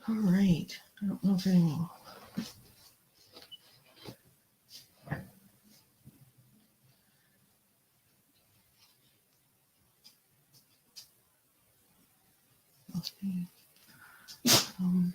All right. I don't know if anyone. Um,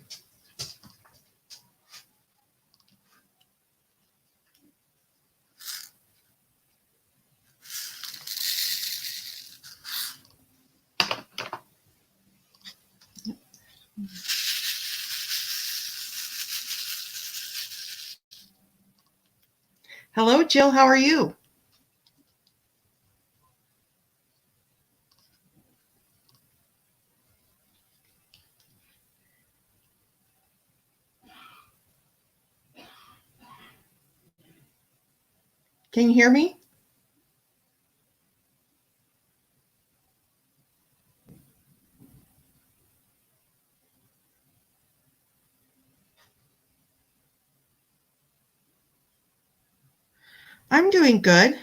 Hello, Jill. How are you? Can you hear me? I'm doing good.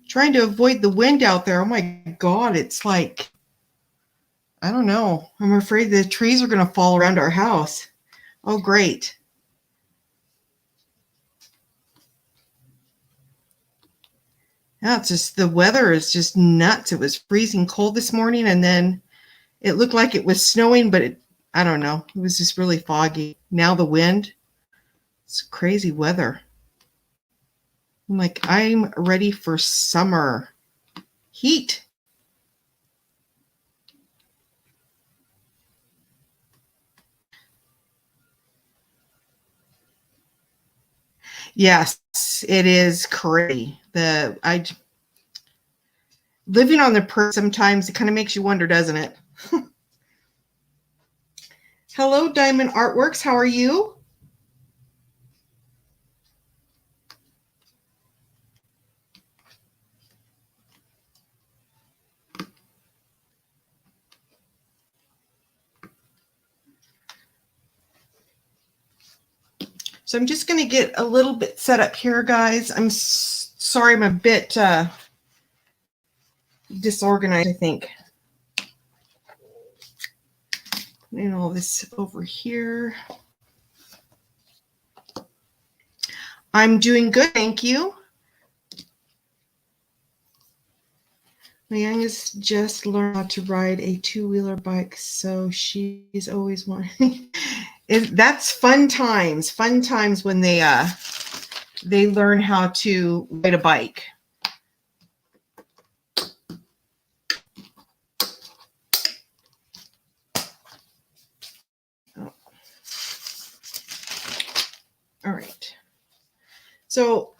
Trying to avoid the wind out there. Oh my God, it's like, I don't know. I'm afraid the trees are going to fall around our house. Oh, great. Yeah, it's just the weather is just nuts. It was freezing cold this morning, and then it looked like it was snowing, but I don't know. It was just really foggy. Now the wind. It's crazy weather. I'm like, I'm ready for summer. Heat. Yes, it is crazy. Living on the perch sometimes it kind of makes you wonder, doesn't it? Hello, Diamond Artworks. How are you? So I'm just going to get a little bit set up here, guys. I'm sorry I'm a bit disorganized, I think. Putting all this over here. I'm doing good, thank you. My youngest just learned how to ride a two-wheeler bike, so she's always wanting. That's fun times when they learn how to ride a bike. Oh. All right. So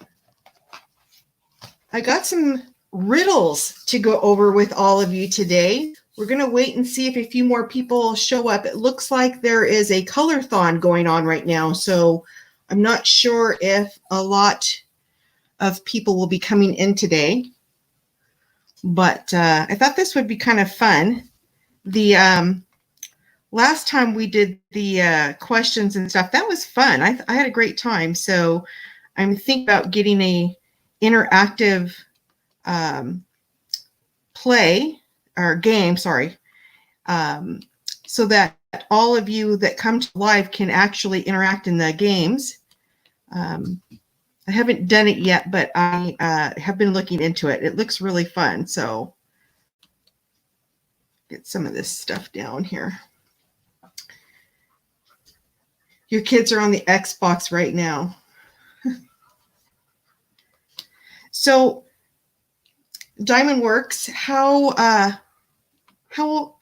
I got some riddles to go over with all of you today. We're going to wait and see if a few more people show up. It looks like there is a color-thon going on right now, so I'm not sure if a lot of people will be coming in today. But I thought this would be kind of fun. The last time we did the questions and stuff, that was fun. I had a great time. So I'm thinking about getting a interactive play or game, sorry, so that all of you that come to live can actually interact in the games. I haven't done it yet, but I have been looking into it. It looks really fun. So get some of this stuff down here. Your kids are on the Xbox right now. So Diamond Works, how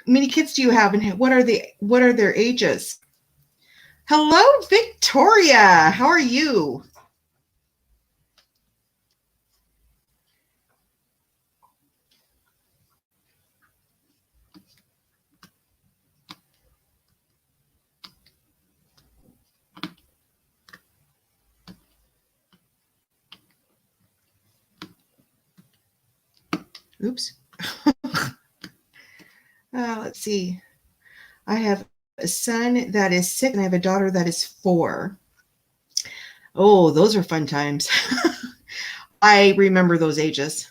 many kids do you have, and what are their ages? Hello, Victoria. How are you? Oops. Let's see. I have a son that is 6, and I have a daughter that is 4. Oh, those are fun times. I remember those ages.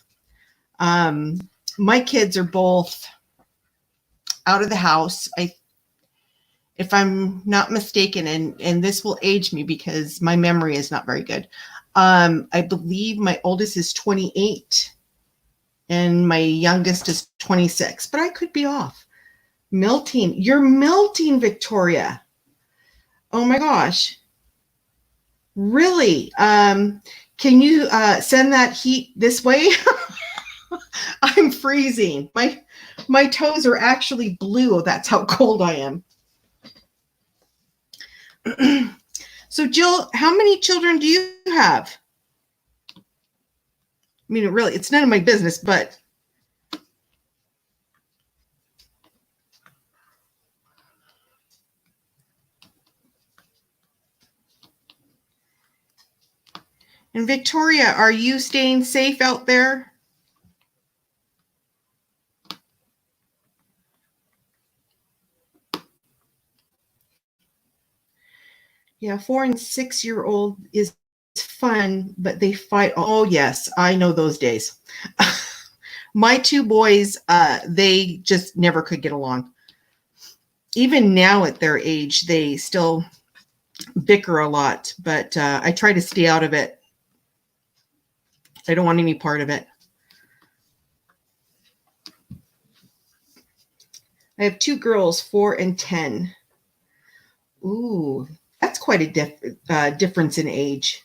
My kids are both out of the house. if I'm not mistaken, and this will age me because my memory is not very good. I believe my oldest is 28 and my youngest is 26, but I could be off. Melting. You're melting, Victoria. Oh my gosh. Really? Can you send that heat this way? I'm freezing. My toes are actually blue. That's how cold I am. So Jill, how many children do you have? I mean, really, it's none of my business, but and Victoria, are you staying safe out there? Yeah, 4 and 6-year-old is fun, but they fight. Oh yes, I know those days. My two boys, they just never could get along. Even now at their age, they still bicker a lot, but I try to stay out of it. I don't want any part of it. I have two girls, 4 and 10. Ooh, that's quite a difference in age.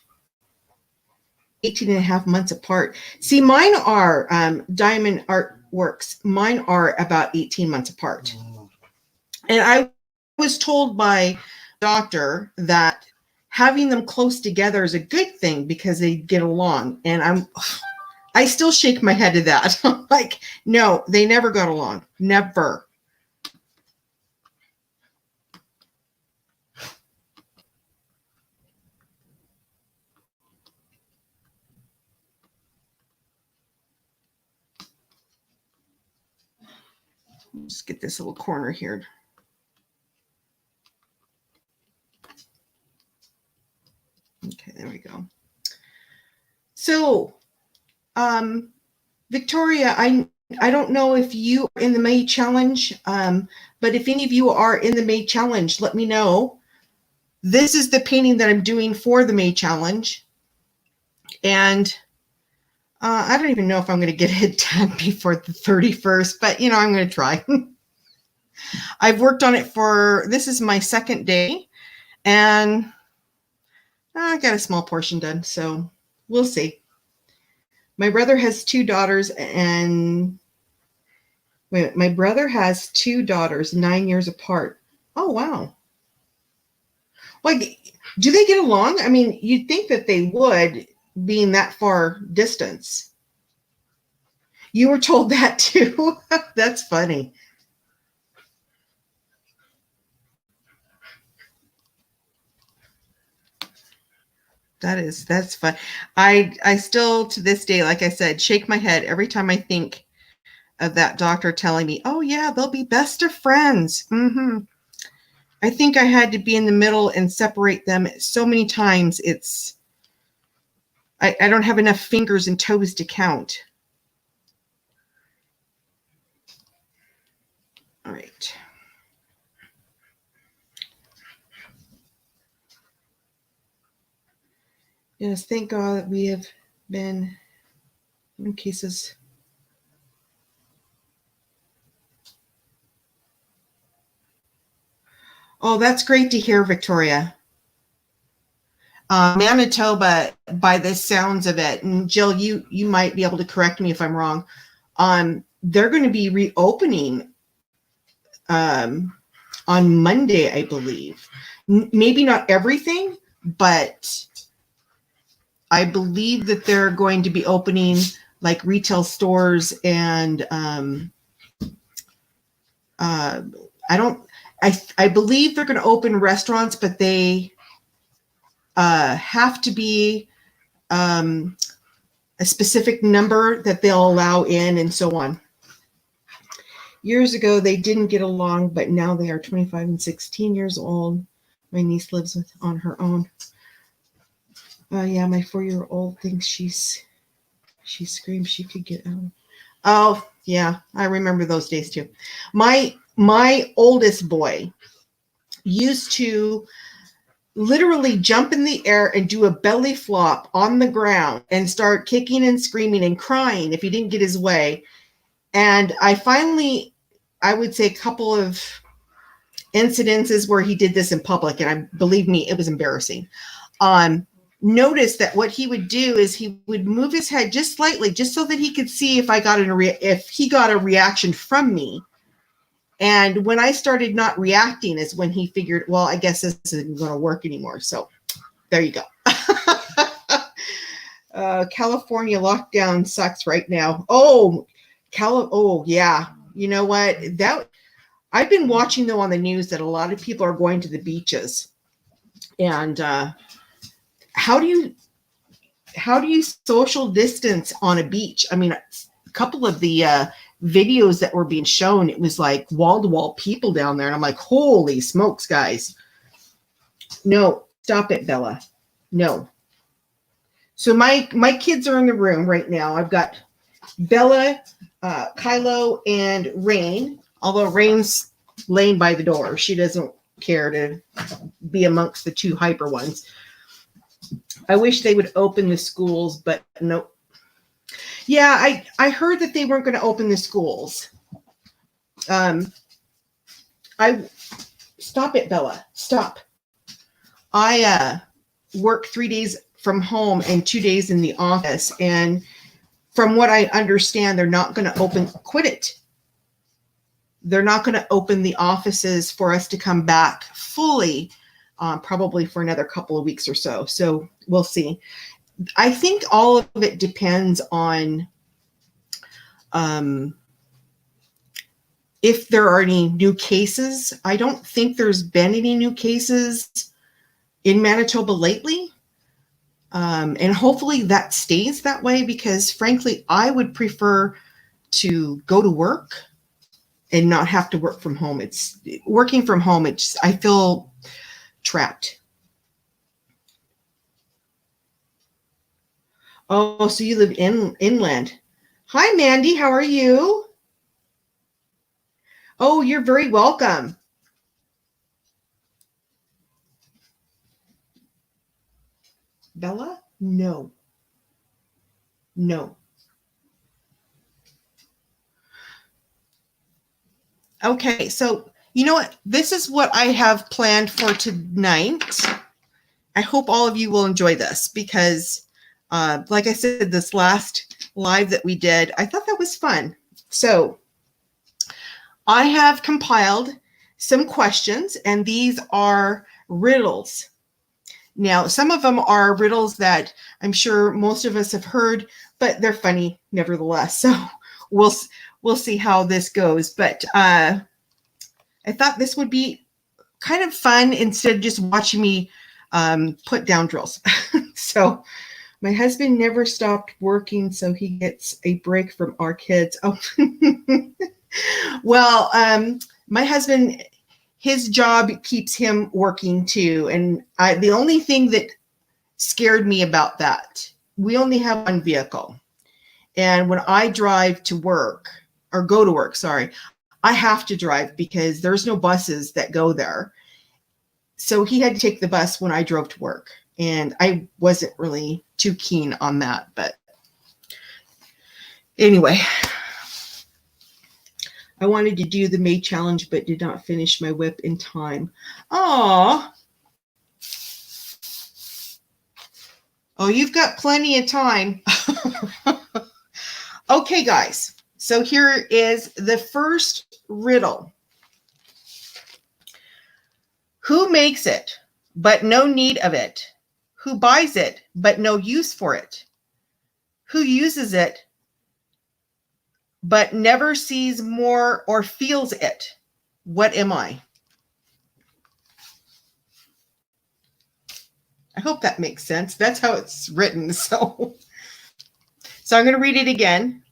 18 and a half months apart. See, mine are Diamond Artworks. Mine are about 18 months apart. And I was told by doctor that having them close together is a good thing because they get along. And I still shake my head at that. I'm like, no, they never got along. Never. Just get this little corner here. Okay, there we go. So, Victoria, I don't know if you are in the May challenge, but if any of you are in the May challenge, let me know. This is the painting that I'm doing for the May challenge. And I don't even know if I'm going to get it done before the 31st, but you know, I'm going to try. I've worked on it this is my second day, and I got a small portion done, so we'll see. My brother has two daughters, and my brother has two daughters, 9 years apart. Oh, wow. Like, do they get along? I mean, you'd think that they would, being that far distance. You were told that too? That's funny. That's fun. I still, to this day, like I said, shake my head every time I think of that doctor telling me, oh yeah, they'll be best of friends. Mm-hmm. I think I had to be in the middle and separate them so many times. I don't have enough fingers and toes to count. All right. Yes, thank God that we have been in cases. Oh, that's great to hear, Victoria. Manitoba, by the sounds of it, and Jill, you might be able to correct me if I'm wrong. They're going to be reopening on Monday, I believe. Maybe not everything, but I believe that they're going to be opening like retail stores and I believe they're going to open restaurants, but they have to be a specific number that they'll allow in and so on. Years ago, they didn't get along, but now they are 25 and 16 years old. My niece lives on her own. Yeah, my 4-year-old thinks she screams she could get out. Oh, yeah, I remember those days too. My oldest boy used to literally jump in the air and do a belly flop on the ground and start kicking and screaming and crying if he didn't get his way. And I would say a couple of incidences where he did this in public, and believe me, it was embarrassing. Notice that what he would do is he would move his head just slightly, just so that he could see if he got a reaction from me. And when I started not reacting is when he figured, well, I guess this isn't going to work anymore. So there you go. California lockdown sucks right now. Oh, yeah. You know what? I've been watching though on the news that a lot of people are going to the beaches. And how do you social distance on a beach? I mean, a couple of the videos that were being shown, it was like wall-to-wall people down there. And I'm like, holy smokes, guys. No, stop it, Bella. No. So my kids are in the room right now. I've got Bella, Kylo, and Rain. Although Rain's laying by the door. She doesn't care to be amongst the two hyper ones. I wish they would open the schools, but nope. Yeah, I heard that they weren't going to open the schools. Stop it, Bella. Stop. I work 3 days from home and 2 days in the office. And from what I understand, they're not going to quit it. They're not going to open the offices for us to come back fully, probably for another couple of weeks or so. So we'll see. I think all of it depends on if there are any new cases. I don't think there's been any new cases in Manitoba lately. And hopefully that stays that way, because frankly, I would prefer to go to work and not have to work from home. It's working from home. I feel trapped. Oh, so you live inland. Hi, Mandy. How are you? Oh, you're very welcome. Bella? No. No. Okay, so you know what? This is what I have planned for tonight. I hope all of you will enjoy this because, like I said, this last live that we did, I thought that was fun. So I have compiled some questions, and these are riddles. Now, some of them are riddles that I'm sure most of us have heard, but they're funny nevertheless. So we'll see how this goes. But I thought this would be kind of fun instead of just watching me put down drills. So my husband never stopped working, so he gets a break from our kids. Oh, well, my husband, his job keeps him working too. And the only thing that scared me about that, we only have one vehicle. And when I drive to work or go to work, I have to drive because there's no buses that go there. So he had to take the bus when I drove to work. And I wasn't really too keen on that. But anyway, I wanted to do the May challenge, but did not finish my whip in time. Oh, you've got plenty of time. Okay, guys. So here is the first riddle. Who makes it, but no need of it? Who buys it, but no use for it? Who uses it, but never sees more or feels it? What am I? I hope that makes sense. That's how it's written. So I'm going to read it again.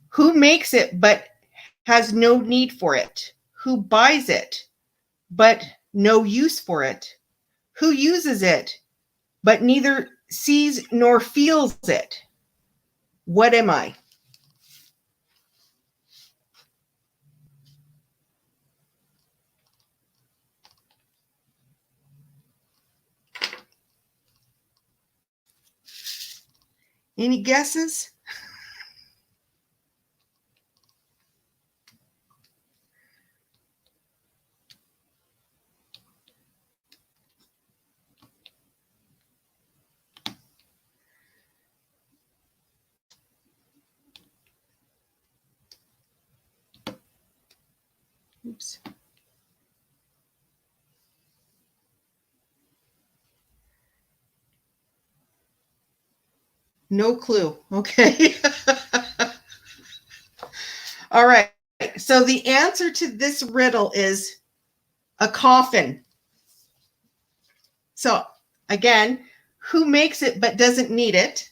Who makes it, but has no need for it? Who buys it, but no use for it? Who uses it, but neither sees nor feels it? What am I? Any guesses? Oops. No clue. Okay. All right. So the answer to this riddle is a coffin. So again, who makes it but doesn't need it?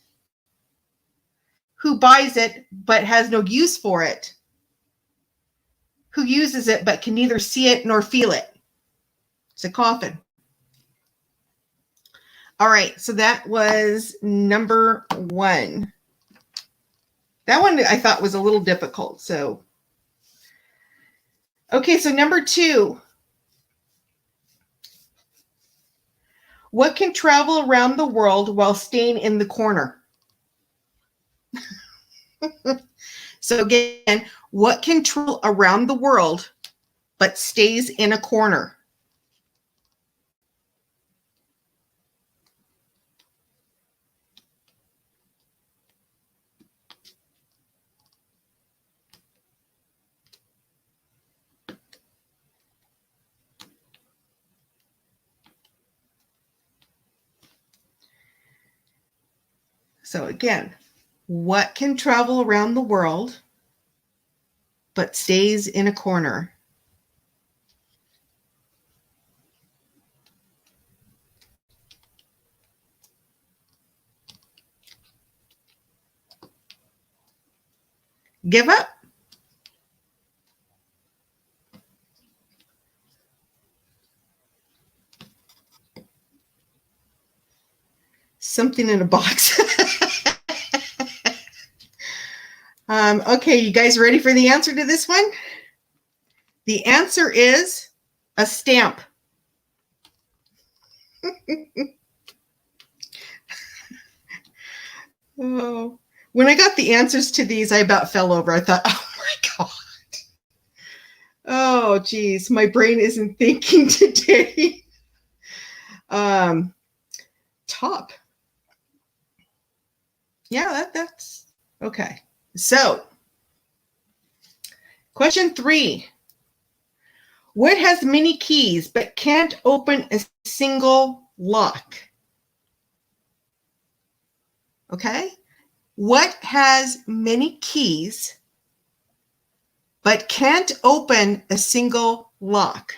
Who buys it but has no use for it? Who uses it but can neither see it nor feel it? It's a coffin. All right, so that was number 1. That one I thought was a little difficult. So, okay, so number 2. What can travel around the world while staying in the corner? So again, what can travel around the world but stays in a corner? So again, what can travel around the world but stays in a corner? Give up? Something in a box. Okay, you guys ready for the answer to this one? The answer is a stamp. Oh, when I got the answers to these, I about fell over. I thought, oh my God. Oh, geez, my brain isn't thinking today. Top. Yeah, that's okay. So, question 3. What has many keys but can't open a single lock? Okay. What has many keys but can't open a single lock?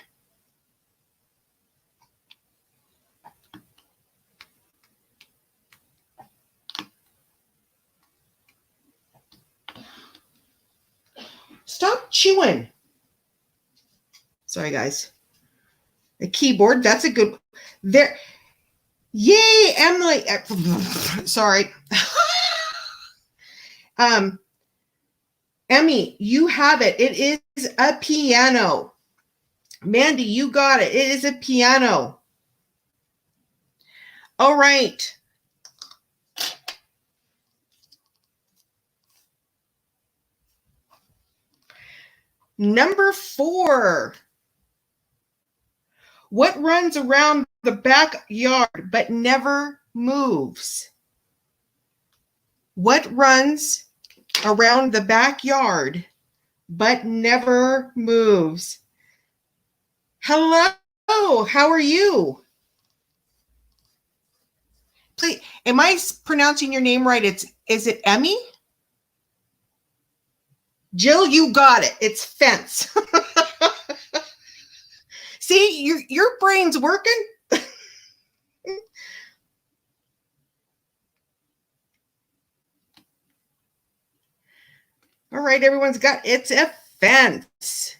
Stop chewing. Sorry, guys. A keyboard, that's a good there. Yay, Emily. Sorry. Emmy, you have it. It is a piano. Mandy, you got it. It is a piano. All right. Number 4. What runs around the backyard but never moves? What runs around the backyard but never moves? Hello, how are you? Please, am I pronouncing your name right? Is it Emmy? Jill, you got it. It's fence. See, your brain's working. All right, everyone's got it's a fence.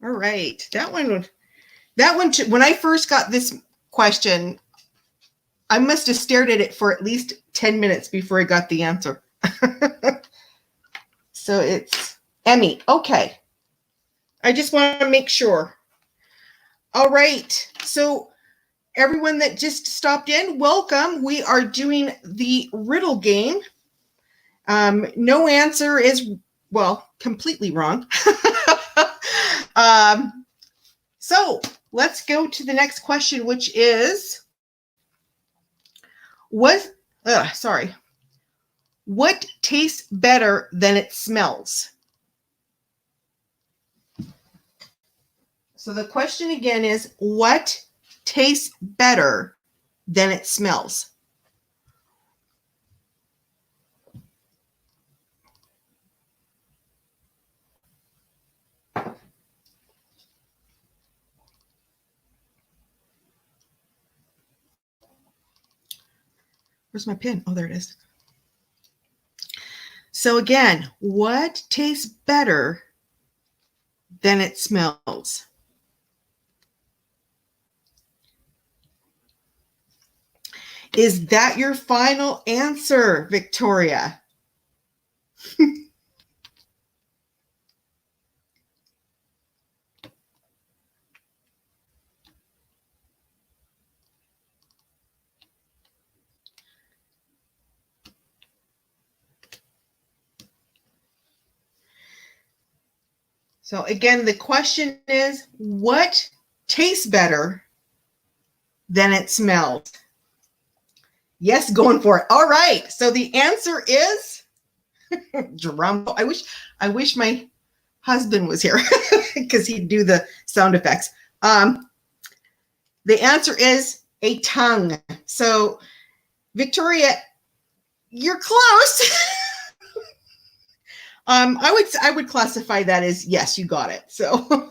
All right, that one, when I first got this question, I must have stared at it for at least 10 minutes before I got the answer. So it's Emmy. Okay. I just want to make sure. All right. So everyone that just stopped in, welcome. We are doing the riddle game. No answer is, well, completely wrong. So let's go to the next question, which is, what tastes better than it smells? So the question again is, what tastes better than it smells? Where's my pen? Oh, there it is. So again, what tastes better than it smells? Is that your final answer, Victoria? So again, the question is, what tastes better than it smells? Yes, going for it. All right. So the answer is drum. I wish my husband was here because he'd do the sound effects. The answer is a tongue. So Victoria, you're close. I would classify that as yes, you got it. So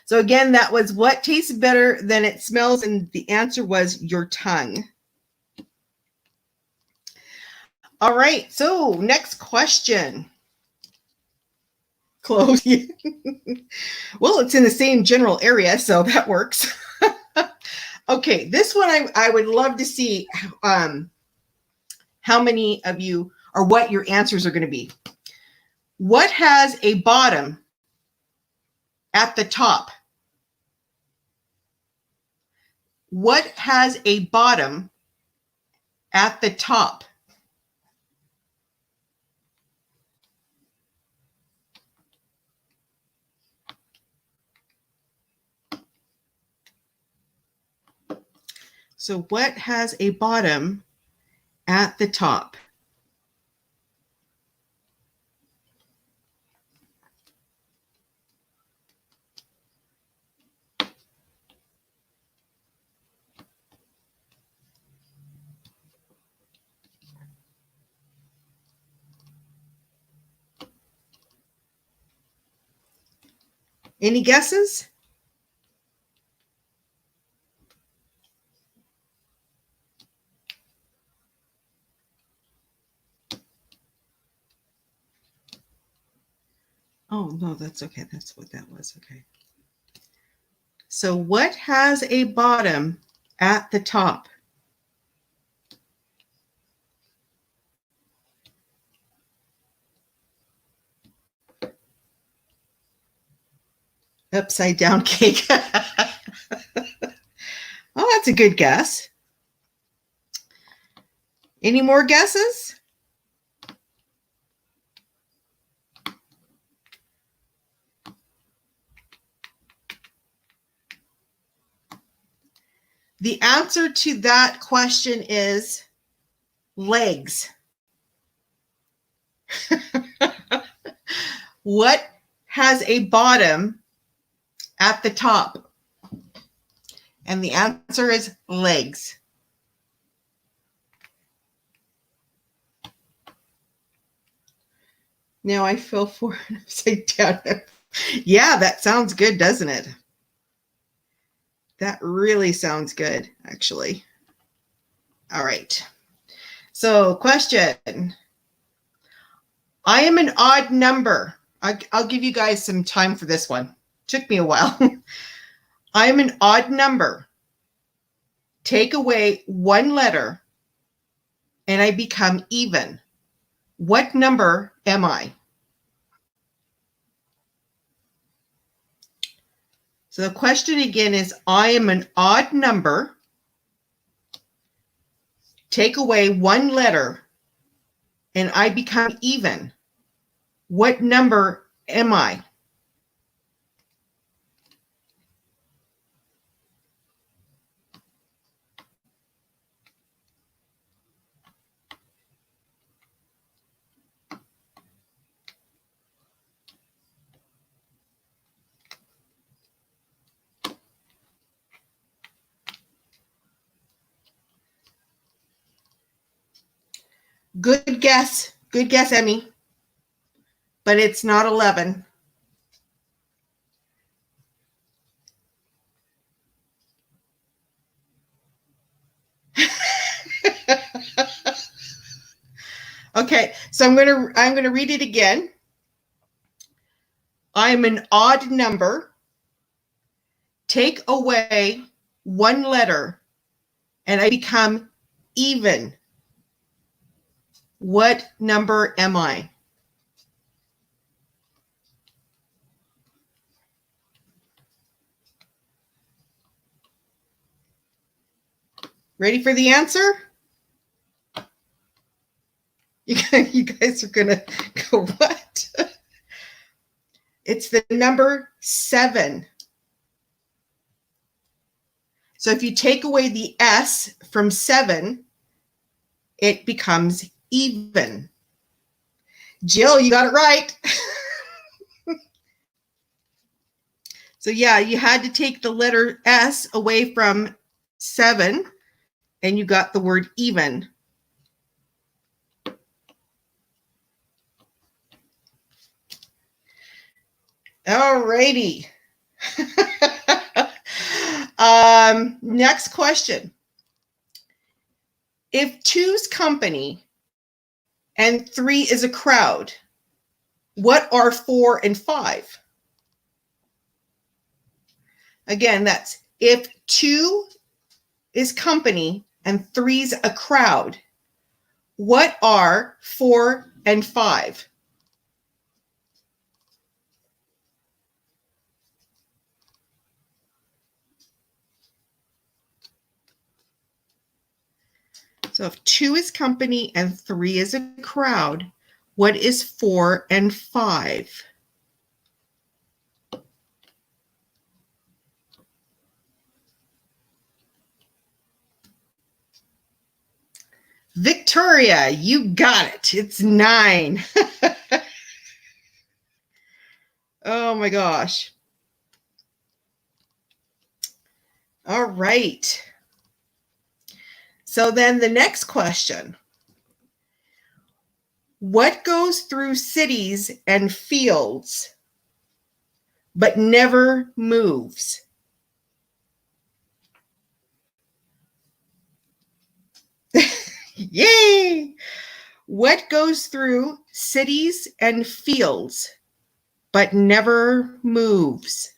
so again, that was what tastes better than it smells, and the answer was your tongue. All right, so next question. Close. Well, it's in the same general area, so that works. Okay, this one I would love to see how many of you, or what your answers are going to be. What has a bottom at the top? What has a bottom at the top? So what has a bottom at the top? Any guesses? Oh, no, that's okay. That's what that was. Okay. So what has a bottom at the top? Upside down cake. Oh, that's a good guess. Any more guesses? The answer to that question is legs. What has a bottom at the top? And the answer is legs. Now I fell forward upside down. Yeah, that sounds good, doesn't it? That really sounds good, actually. All right. So, question. I am an odd number. I'll give you guys some time for this one. Took me a while. I am an odd number. Take away one letter and I become even. What number am I? So the question again is, I am an odd number. Take away one letter and I become even. What number am I? Good guess. Good guess, Emmy. But it's not 11. Okay, so I'm going to read it again. I'm an odd number. Take away one letter and I become even. What number am I? Ready for the answer? You guys are going to go, what? It's the number 7. So if you take away the S from 7, it becomes even. Jill, you got it right. So yeah, you had to take the letter S away from 7, and you got the word even. All righty. Next question. If 2's company and 3 is a crowd, what are 4 and 5? Again, that's if 2 is company and 3's a crowd, what are 4 and 5? So if 2 is company and 3 is a crowd, what is 4 and 5? Victoria, you got it. It's 9. Oh my gosh. All right. So then the next question. What goes through cities and fields but never moves? Yay! What goes through cities and fields but never moves?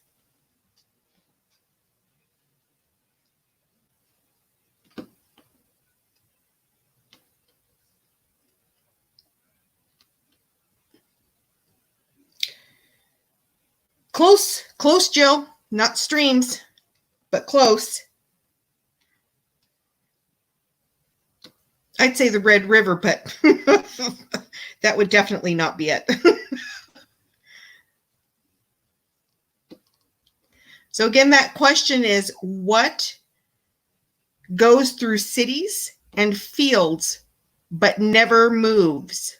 Close, Jill. Not streams, but close. I'd say the Red River, but that would definitely not be it. So again, that question is, what goes through cities and fields but never moves?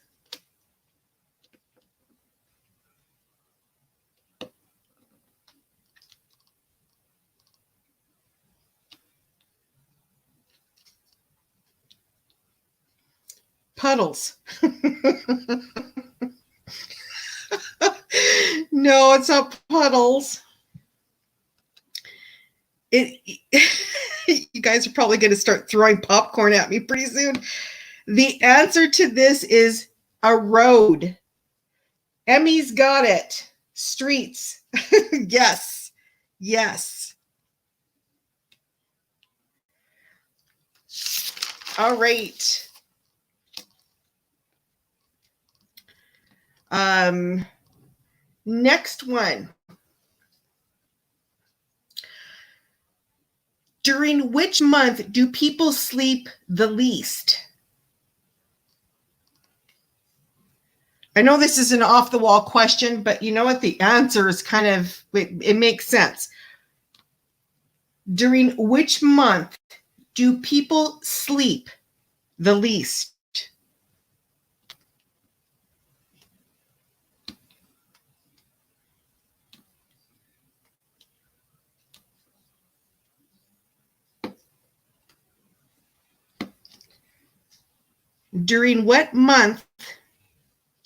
Puddles. No, it's not puddles. You guys are probably going to start throwing popcorn at me pretty soon. The answer to this is a road. Emmy's got it. Streets. Yes. Yes. All right. Next one. During which month do people sleep the least? I know this is an off-the-wall question, but you know what? The answer is kind of, it makes sense. During which month do people sleep the least? During what month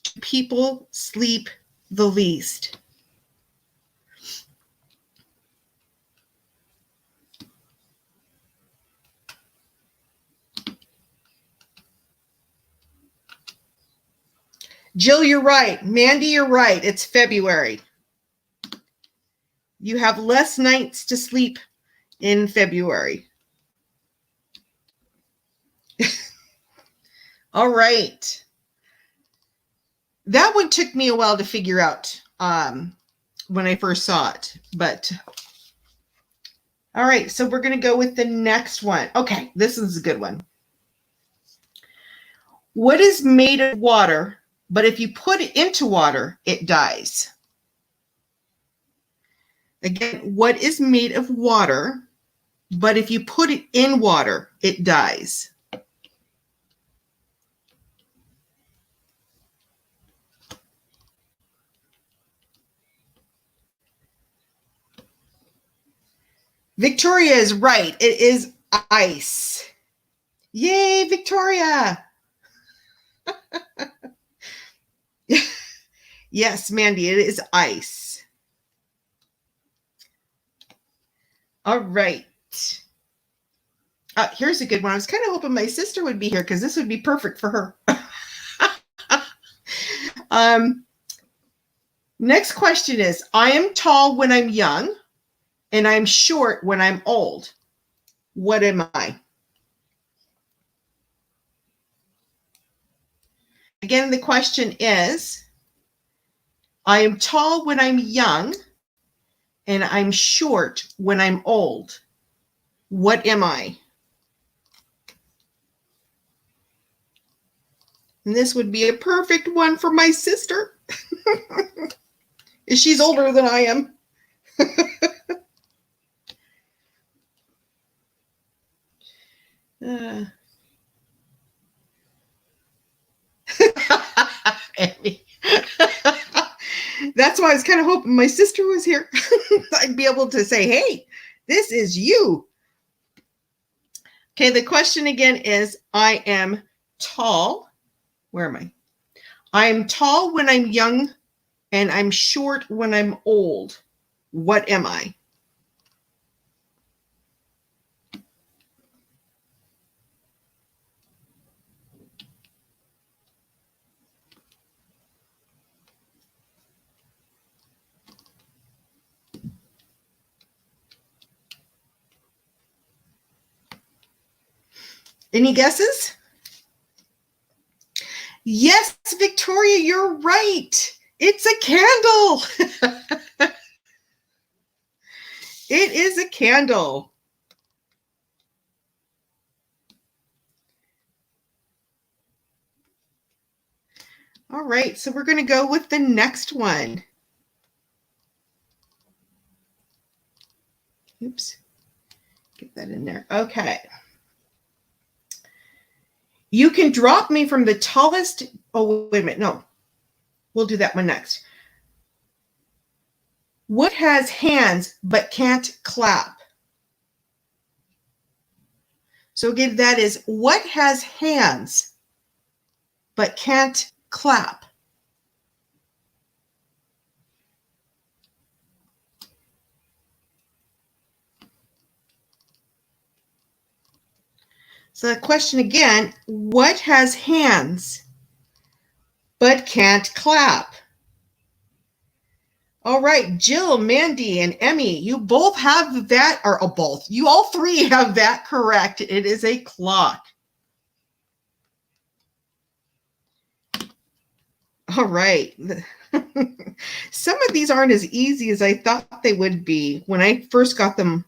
do people sleep the least? Jill, you're right. Mandy, you're right. It's February. You have less nights to sleep in February. All right. That one took me a while to figure out when I first saw it, but all right. So we're going to go with the next one. Okay, this is a good one. What is made of water, but if you put it into water, it dies? Again, what is made of water, but if you put it in water, it dies? Victoria is right. It is ice. Yay, Victoria. Yes, Mandy, it is ice. All right. Here's a good one. I was kind of hoping my sister would be here because this would be perfect for her. Next question is, I am tall when I'm young and I'm short when I'm old. What am I? Again, the question is, I am tall when I'm young and I'm short when I'm old. What am I? And this would be a perfect one for my sister. She's older than I am. That's why I was kind of hoping my sister was here. I'd be able to say, hey, this is you. Okay, the question again is, I am tall. Where am I? I'm tall when I'm young and I'm short when I'm old. What am I? Any guesses? Yes, Victoria, you're right. It's a candle. It is a candle. All right, so we're going to go with the next one. Oops. Get that in there. Okay. You can drop me from the tallest. Oh, wait a minute. No, we'll do that one next. What has hands but can't clap? So again, that is what has hands but can't clap? So the question again, what has hands but can't clap? All right, Jill, Mandy, and Emmy, you both have that, or both. You all three have that correct. It is a clock. All right. Some of these aren't as easy as I thought they would be when I first got them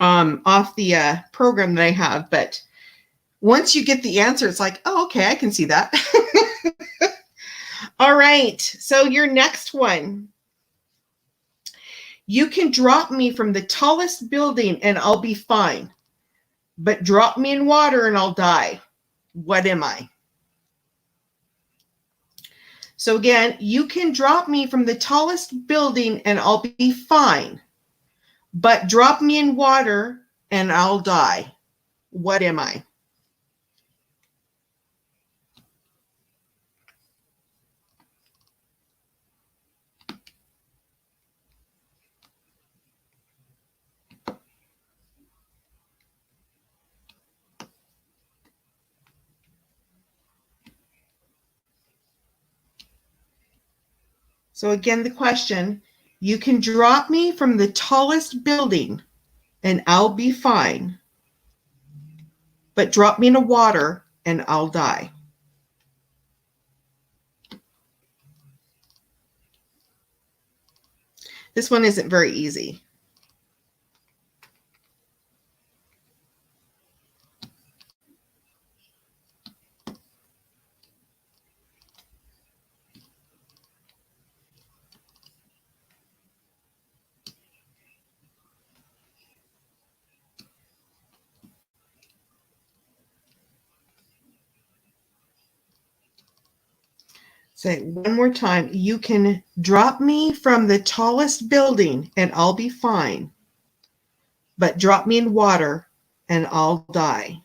off the program that I have. But once you get the answer, it's like, oh, okay, I can see that. All right. So your next one. You can drop me from the tallest building and I'll be fine. But drop me in water and I'll die. What am I? So again, you can drop me from the tallest building and I'll be fine. But drop me in water and I'll die. What am I? So again, the question, you can drop me from the tallest building and I'll be fine. But drop me in the water and I'll die. This one isn't very easy. Say it one more time. You can drop me from the tallest building and I'll be fine. But drop me in water and I'll die.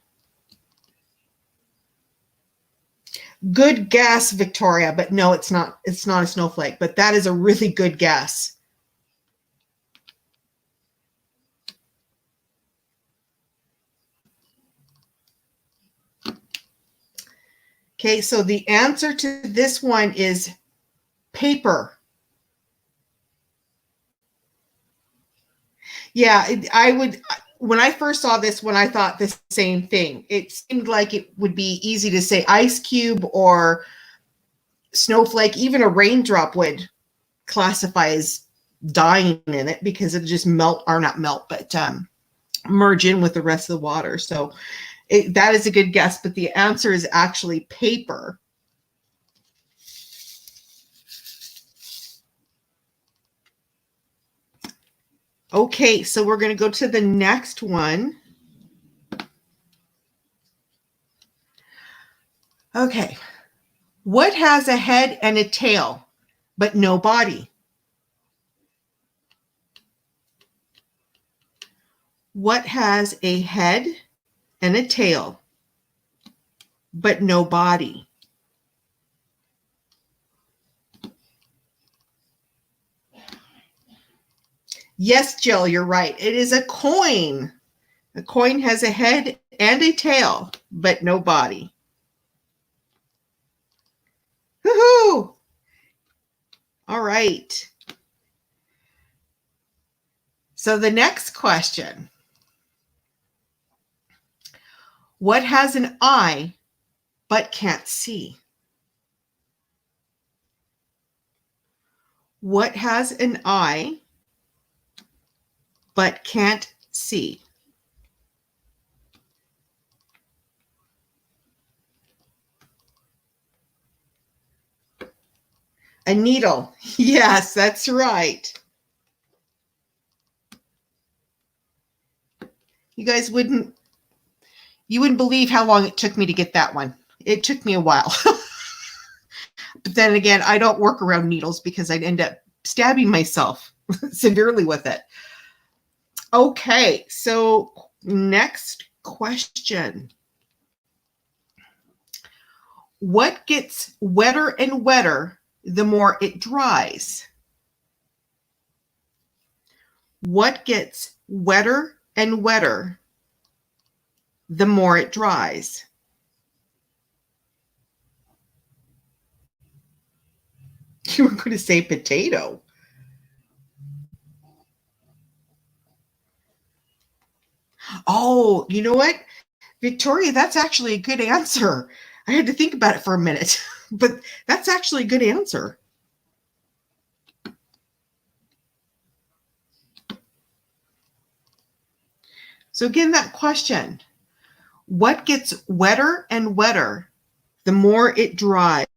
Good guess, Victoria, but no, it's not. It's not a snowflake, but that is a really good guess. Okay, so the answer to this one is paper. Yeah, when I first saw this one, I thought the same thing. It seemed like it would be easy to say ice cube or snowflake. Even a raindrop would classify as dying in it because it just melt, or not melt, but merge in with the rest of the water. So that is a good guess, but the answer is actually paper. Okay, so we're going to go to the next one. Okay. What has a head and a tail, but no body? What has a head and a tail, but no body? Yes, Jill, you're right. It is a coin. A coin has a head and a tail, but no body. Woohoo! All right. So the next question. What has an eye but can't see? What has an eye but can't see? A needle. Yes, that's right. You guys wouldn't believe how long it took me to get that one. It took me a while. But then again, I don't work around needles because I'd end up stabbing myself severely with it. Okay, so next question. What gets wetter and wetter the more it dries? What gets wetter and wetter the more it dries? You were going to say potato. Oh, you know what? Victoria, that's actually a good answer. I had to think about it for a minute, but that's actually a good answer. So again, that question, what gets wetter and wetter the more it dries?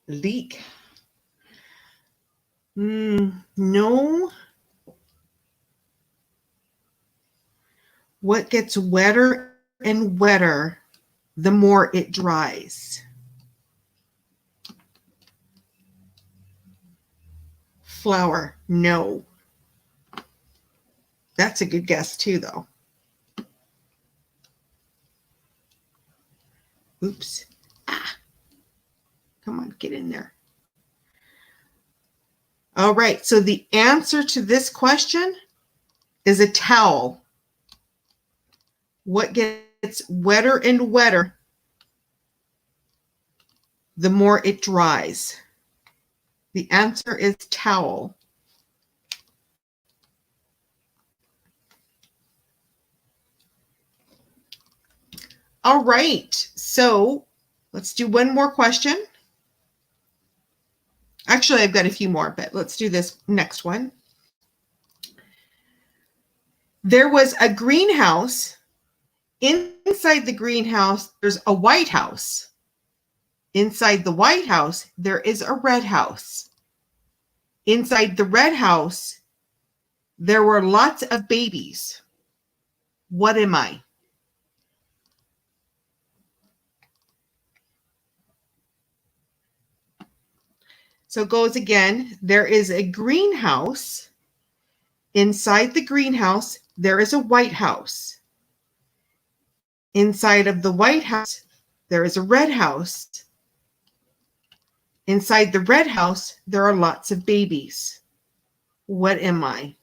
Leak. No. What gets wetter and wetter the more it dries? Flour. No. That's a good guess too, though. Oops. Ah. Come on, get in there. All right, so the answer to this question is a towel. What gets wetter and wetter the more it dries? The answer is towel. All right, so let's do one more question. Actually, I've got a few more, but let's do this next one. There was a greenhouse. Inside the greenhouse, there's a White House. Inside the White House, there is a red house. Inside the red house, there were lots of babies. What am I? So it goes again. There is a greenhouse. Inside the greenhouse, there is a White House. Inside of the White House, there is a red house. Inside the red house, there are lots of babies. What am I?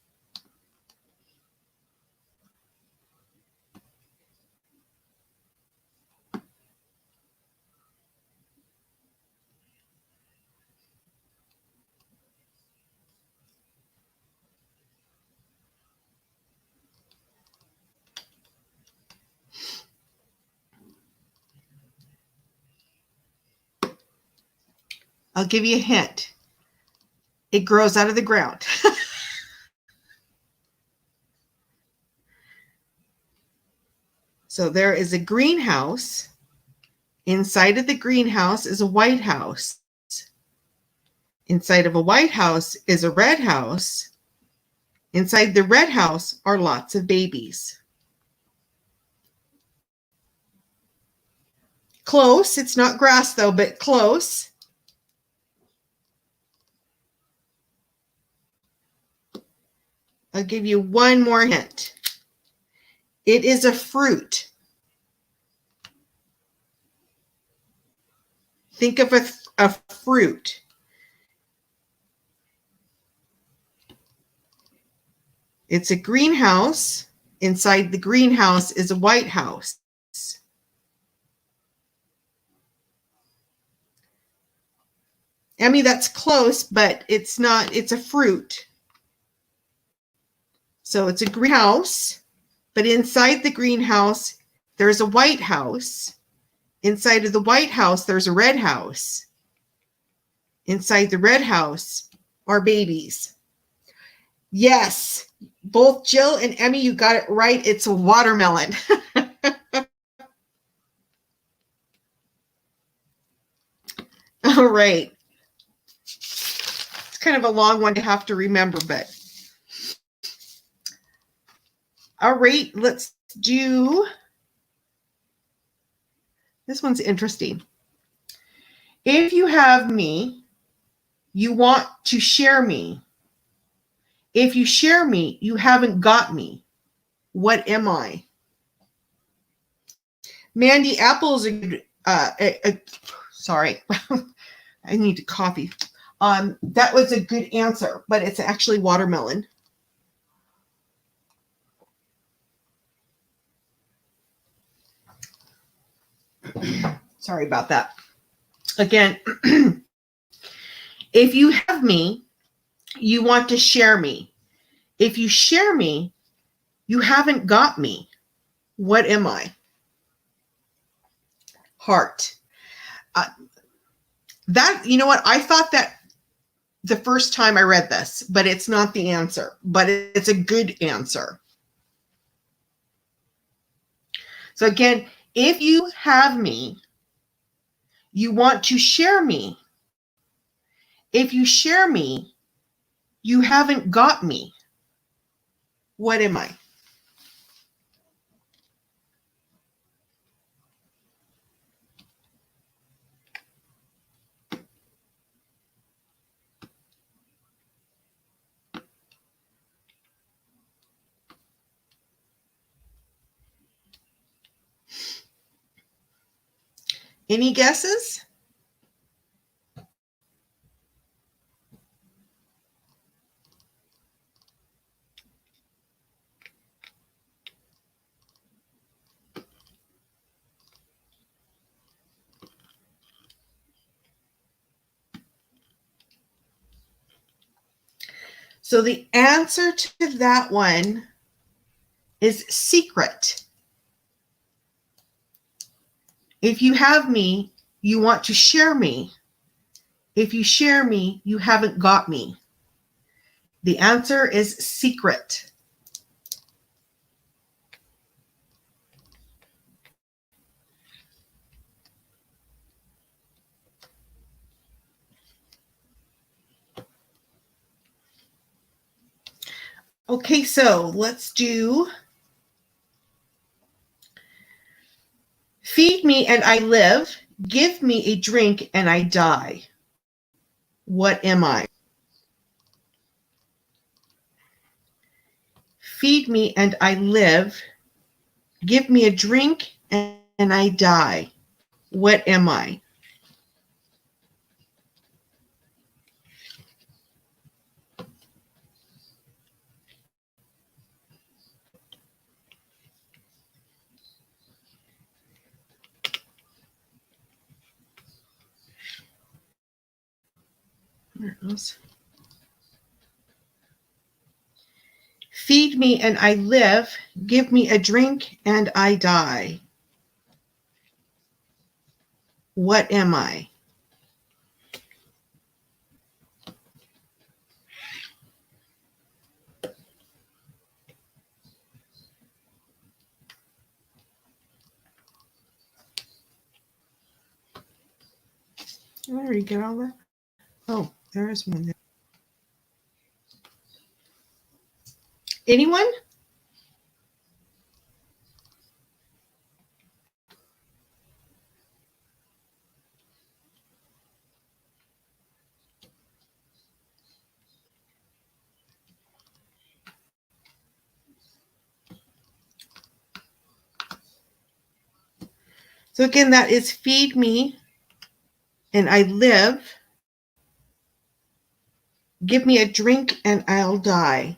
I'll give you a hint. It grows out of the ground. So there is a greenhouse. Inside of the greenhouse is a White House. Inside of a White House is a red house. Inside the red house are lots of babies. Close. It's not grass though, but close. I'll give you one more hint. It is a fruit. Think of a fruit. It's a greenhouse. Inside the greenhouse is a White House. Emmy, that's close, but it's not. It's a fruit. So it's a greenhouse, but inside the greenhouse, there's a White House. Inside of the White House, there's a red house. Inside the red house are babies. Yes, both Jill and Emmy, you got it right. It's a watermelon. All right. It's kind of a long one to have to remember, but all right, let's do, this one's interesting. If you have me, you want to share me. If you share me, you haven't got me. What am I? Mandy, apples are good. Sorry, I need to coffee. That was a good answer, but it's actually watermelon. Sorry about that. Again, if you have me, You want to share me. If you share me, you haven't got me. What am I? Heart. That, you know what? I thought that the first time I read this, but it's not the answer, but it's a good answer. So again, if you have me, you want to share me. If you share me, you haven't got me. What am I? Any guesses? So the answer to that one is secret. If you have me, you want to share me. If you share me, you haven't got me. The answer is secret. Okay, so let's do feed me and I live, give me a drink and I die. What am I? Feed me and I live, give me a drink and I die. What am I? There it goes. Feed me and I live, give me a drink and I die. What am I? There you get all that. Oh, there is one there. Anyone? So again, that is feed me and I live. Give me a drink and I'll die.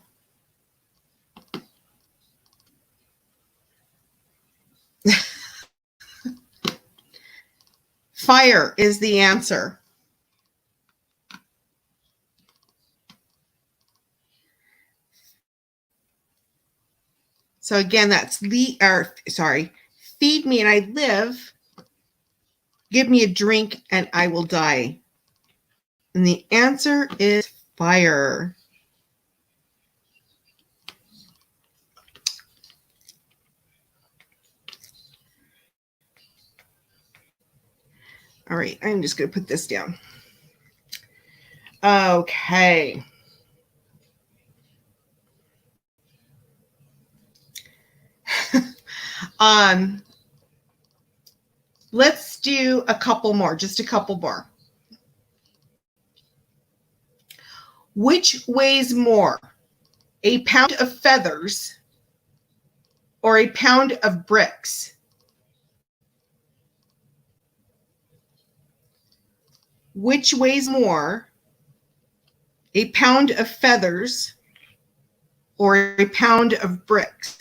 Fire is the answer. So again, that's feed me and I live. Give me a drink and I will die. And the answer is fire. All right, I'm just going to put this down. Okay. Let's do a couple more, just a couple more. Which weighs more, a pound of feathers or a pound of bricks? Which weighs more, a pound of feathers or a pound of bricks?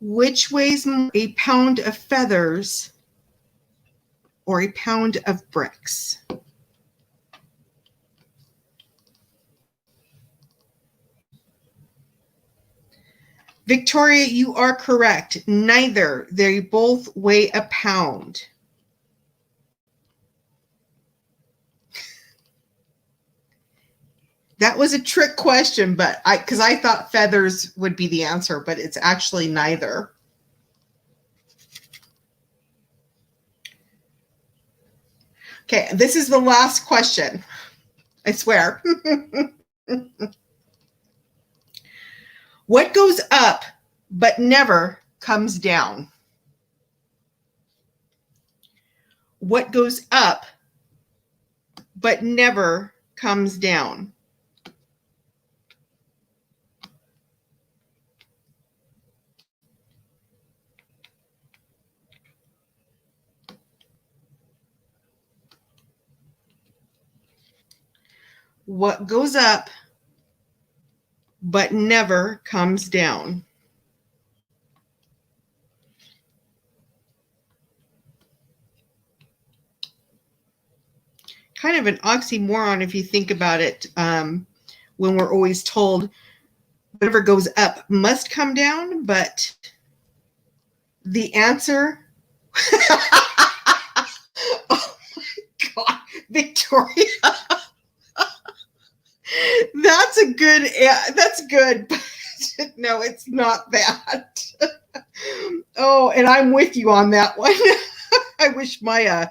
Which weighs more, a pound of feathers or a pound of bricks? Victoria, you are correct. Neither. They both weigh a pound. That was a trick question, but because I thought feathers would be the answer, but it's actually neither. Okay, this is the last question. I swear. What goes up but never comes down? What goes up but never comes down? What goes up but never comes down? Kind of an oxymoron if you think about it, when we're always told whatever goes up must come down, but the answer... Oh my God, Victoria. That's a good, that's good, but no, it's not that. Oh, and I'm with you on that one. I wish my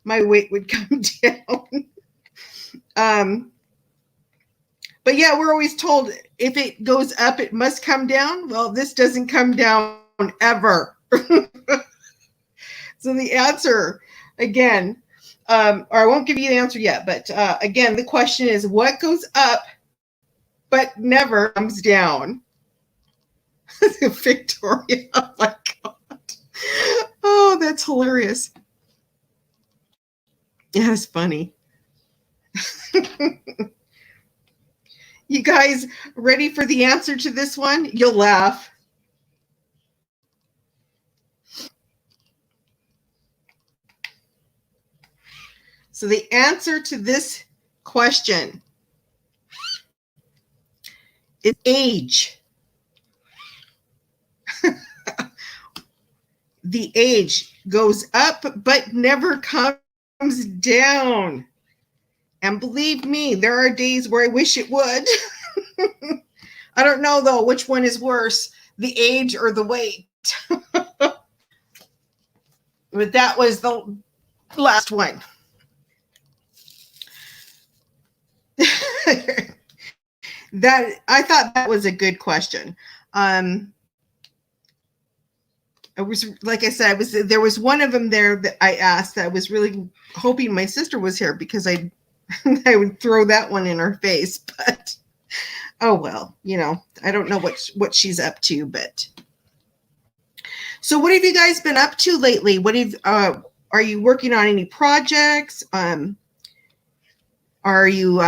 my weight would come down. But yeah, we're always told if it goes up, it must come down. Well, this doesn't come down ever. So the answer, again, or I won't give you the answer yet, but again, the question is, what goes up but never comes down? Victoria, oh my God. Oh, that's hilarious. Yeah, it's funny. You guys ready for the answer to this one? You'll laugh. So the answer to this question is age. The age goes up but never comes down. And believe me, there are days where I wish it would. I don't know, though, which one is worse, the age or the weight. But that was the last one. That I thought that was a good question. I was, like I said, there was one of them there that I asked that I was really hoping my sister was here because I would throw that one in her face, but oh well, you know, I don't know what she's up to, but so what have you guys been up to lately? What have are you working on any projects? Are you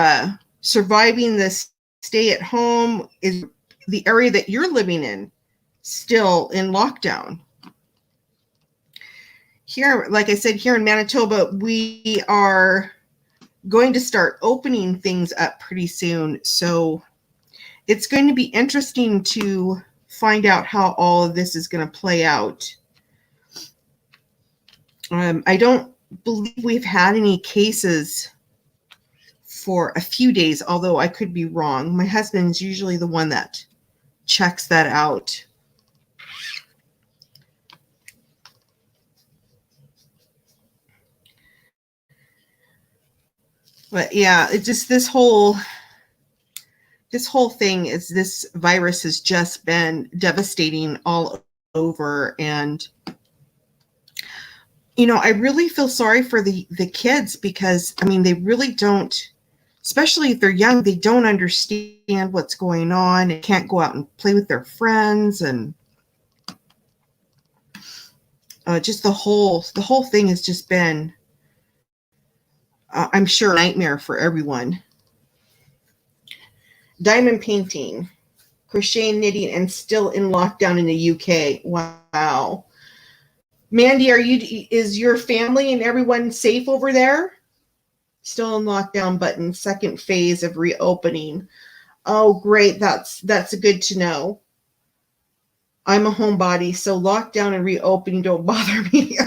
surviving this stay at home? Is the area that you're living in still in lockdown? Here, like I said, here in Manitoba, we are going to start opening things up pretty soon. So it's going to be interesting to find out how all of this is going to play out. I don't believe we've had any cases for a few days, although I could be wrong. My husband's usually the one that checks that out. But yeah, it's just this whole thing is, this virus has just been devastating all over. And, you know, I really feel sorry for the kids because, I mean, they really don't, especially if they're young, they don't understand what's going on and can't go out and play with their friends. And just the whole thing has just been, I'm sure, a nightmare for everyone. Diamond painting. crocheting, knitting, and still in lockdown in the UK. Wow. Mandy, is your family and everyone safe over there? Still in lockdown, but in second phase of reopening. Oh, great. That's good to know. I'm a homebody, so lockdown and reopening don't bother me.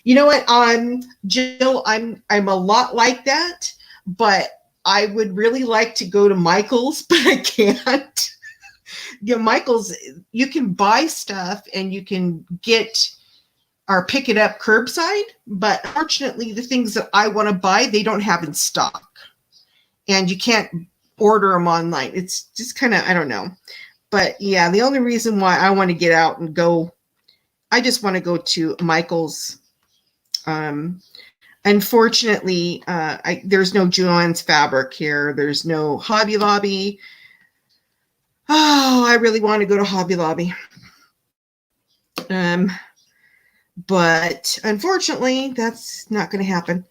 You know what? Jill, I'm a lot like that, but I would really like to go to Michael's, but I can't. Michael's, you can buy stuff and you can get or pick it up curbside, but unfortunately the things that I want to buy, they don't have in stock. And you can't order them online. It's just kind of, I don't know. But yeah, the only reason why I want to get out and go, I just want to go to Michael's. Unfortunately, there's no Joann's Fabric here. There's no Hobby Lobby. Oh, I really want to go to Hobby Lobby. But unfortunately, that's not going to happen.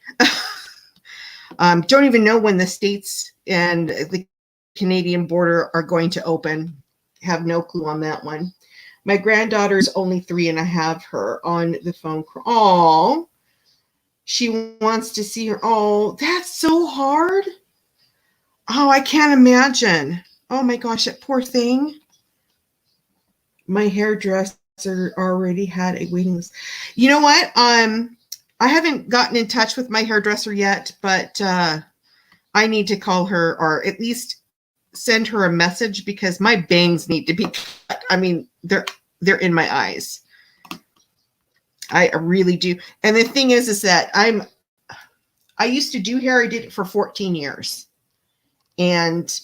Don't even know when the States and the Canadian border are going to open. Have no clue on that one. My granddaughter's only 3 and I have her on the phone. Oh, she wants to see her. Oh, that's so hard. Oh, I can't imagine. Oh my gosh, that poor thing. My hairdresser already had a waiting list. You know what? I haven't gotten in touch with my hairdresser yet, but I need to call her or at least send her a message because my bangs need to be cut. I mean, they're in my eyes. I really do. And the thing is that I used to do hair. I did it for 14 years. And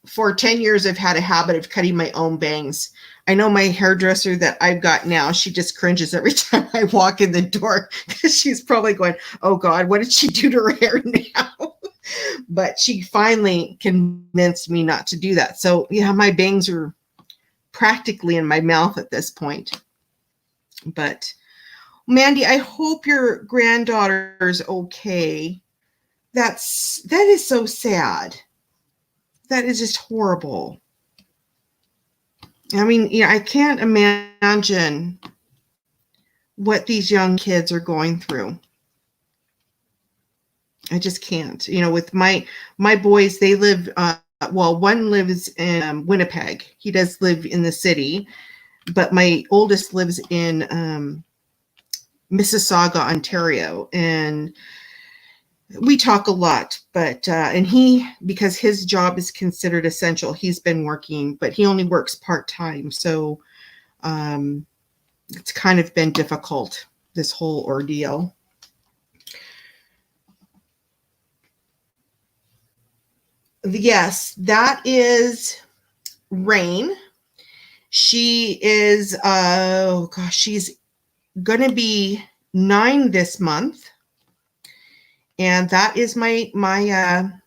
for 10 years, I've had a habit of cutting my own bangs. I know my hairdresser that I've got now, she just cringes every time I walk in the door because she's probably going, oh God, what did she do to her hair now? But she finally convinced me not to do that. So yeah, my bangs are practically in my mouth at this point. But Mandy, I hope your granddaughter's okay. That is so sad. That is just horrible. I mean, I can't imagine what these young kids are going through. I just can't. With my boys, they live, one lives in Winnipeg. He does live in the city, but my oldest lives in Mississauga, Ontario. And we talk a lot, but and because his job is considered essential, he's been working, but he only works part-time. So it's kind of been difficult, this whole ordeal. Yes, that is Rain. She is, she's going to be 9 this month. And that is my mama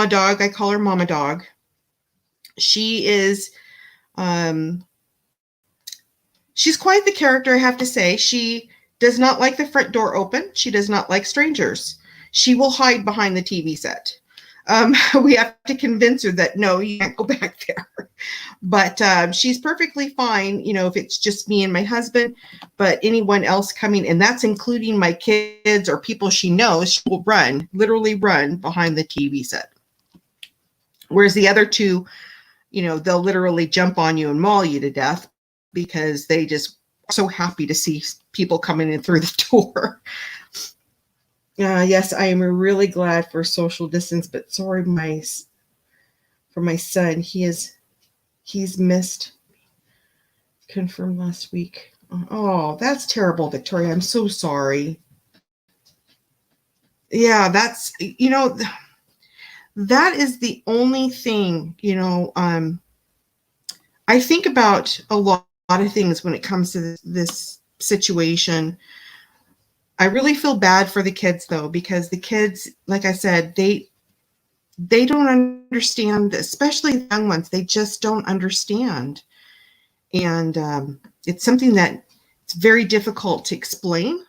dog. I call her Mama Dog. She is, she's quite the character, I have to say. She does not like the front door open. She does not like strangers. She will hide behind the TV set. We have to convince her that, no, you can't go back there. But she's perfectly fine, if it's just me and my husband. But anyone else coming, and that's including my kids or people she knows, she will literally run behind the TV set. Whereas the other two, they'll literally jump on you and maul you to death because they just are so happy to see people coming in through the door. Yes, I am really glad for social distance, but sorry for my son. He's missed. Confirmed last week. Oh, that's terrible, Victoria. I'm so sorry. Yeah, that's, that is the only thing, I think about a lot of things when it comes to this situation. I really feel bad for the kids, though, because the kids, like I said, they don't understand, especially the young ones. They just don't understand. And it's something that it's very difficult to explain.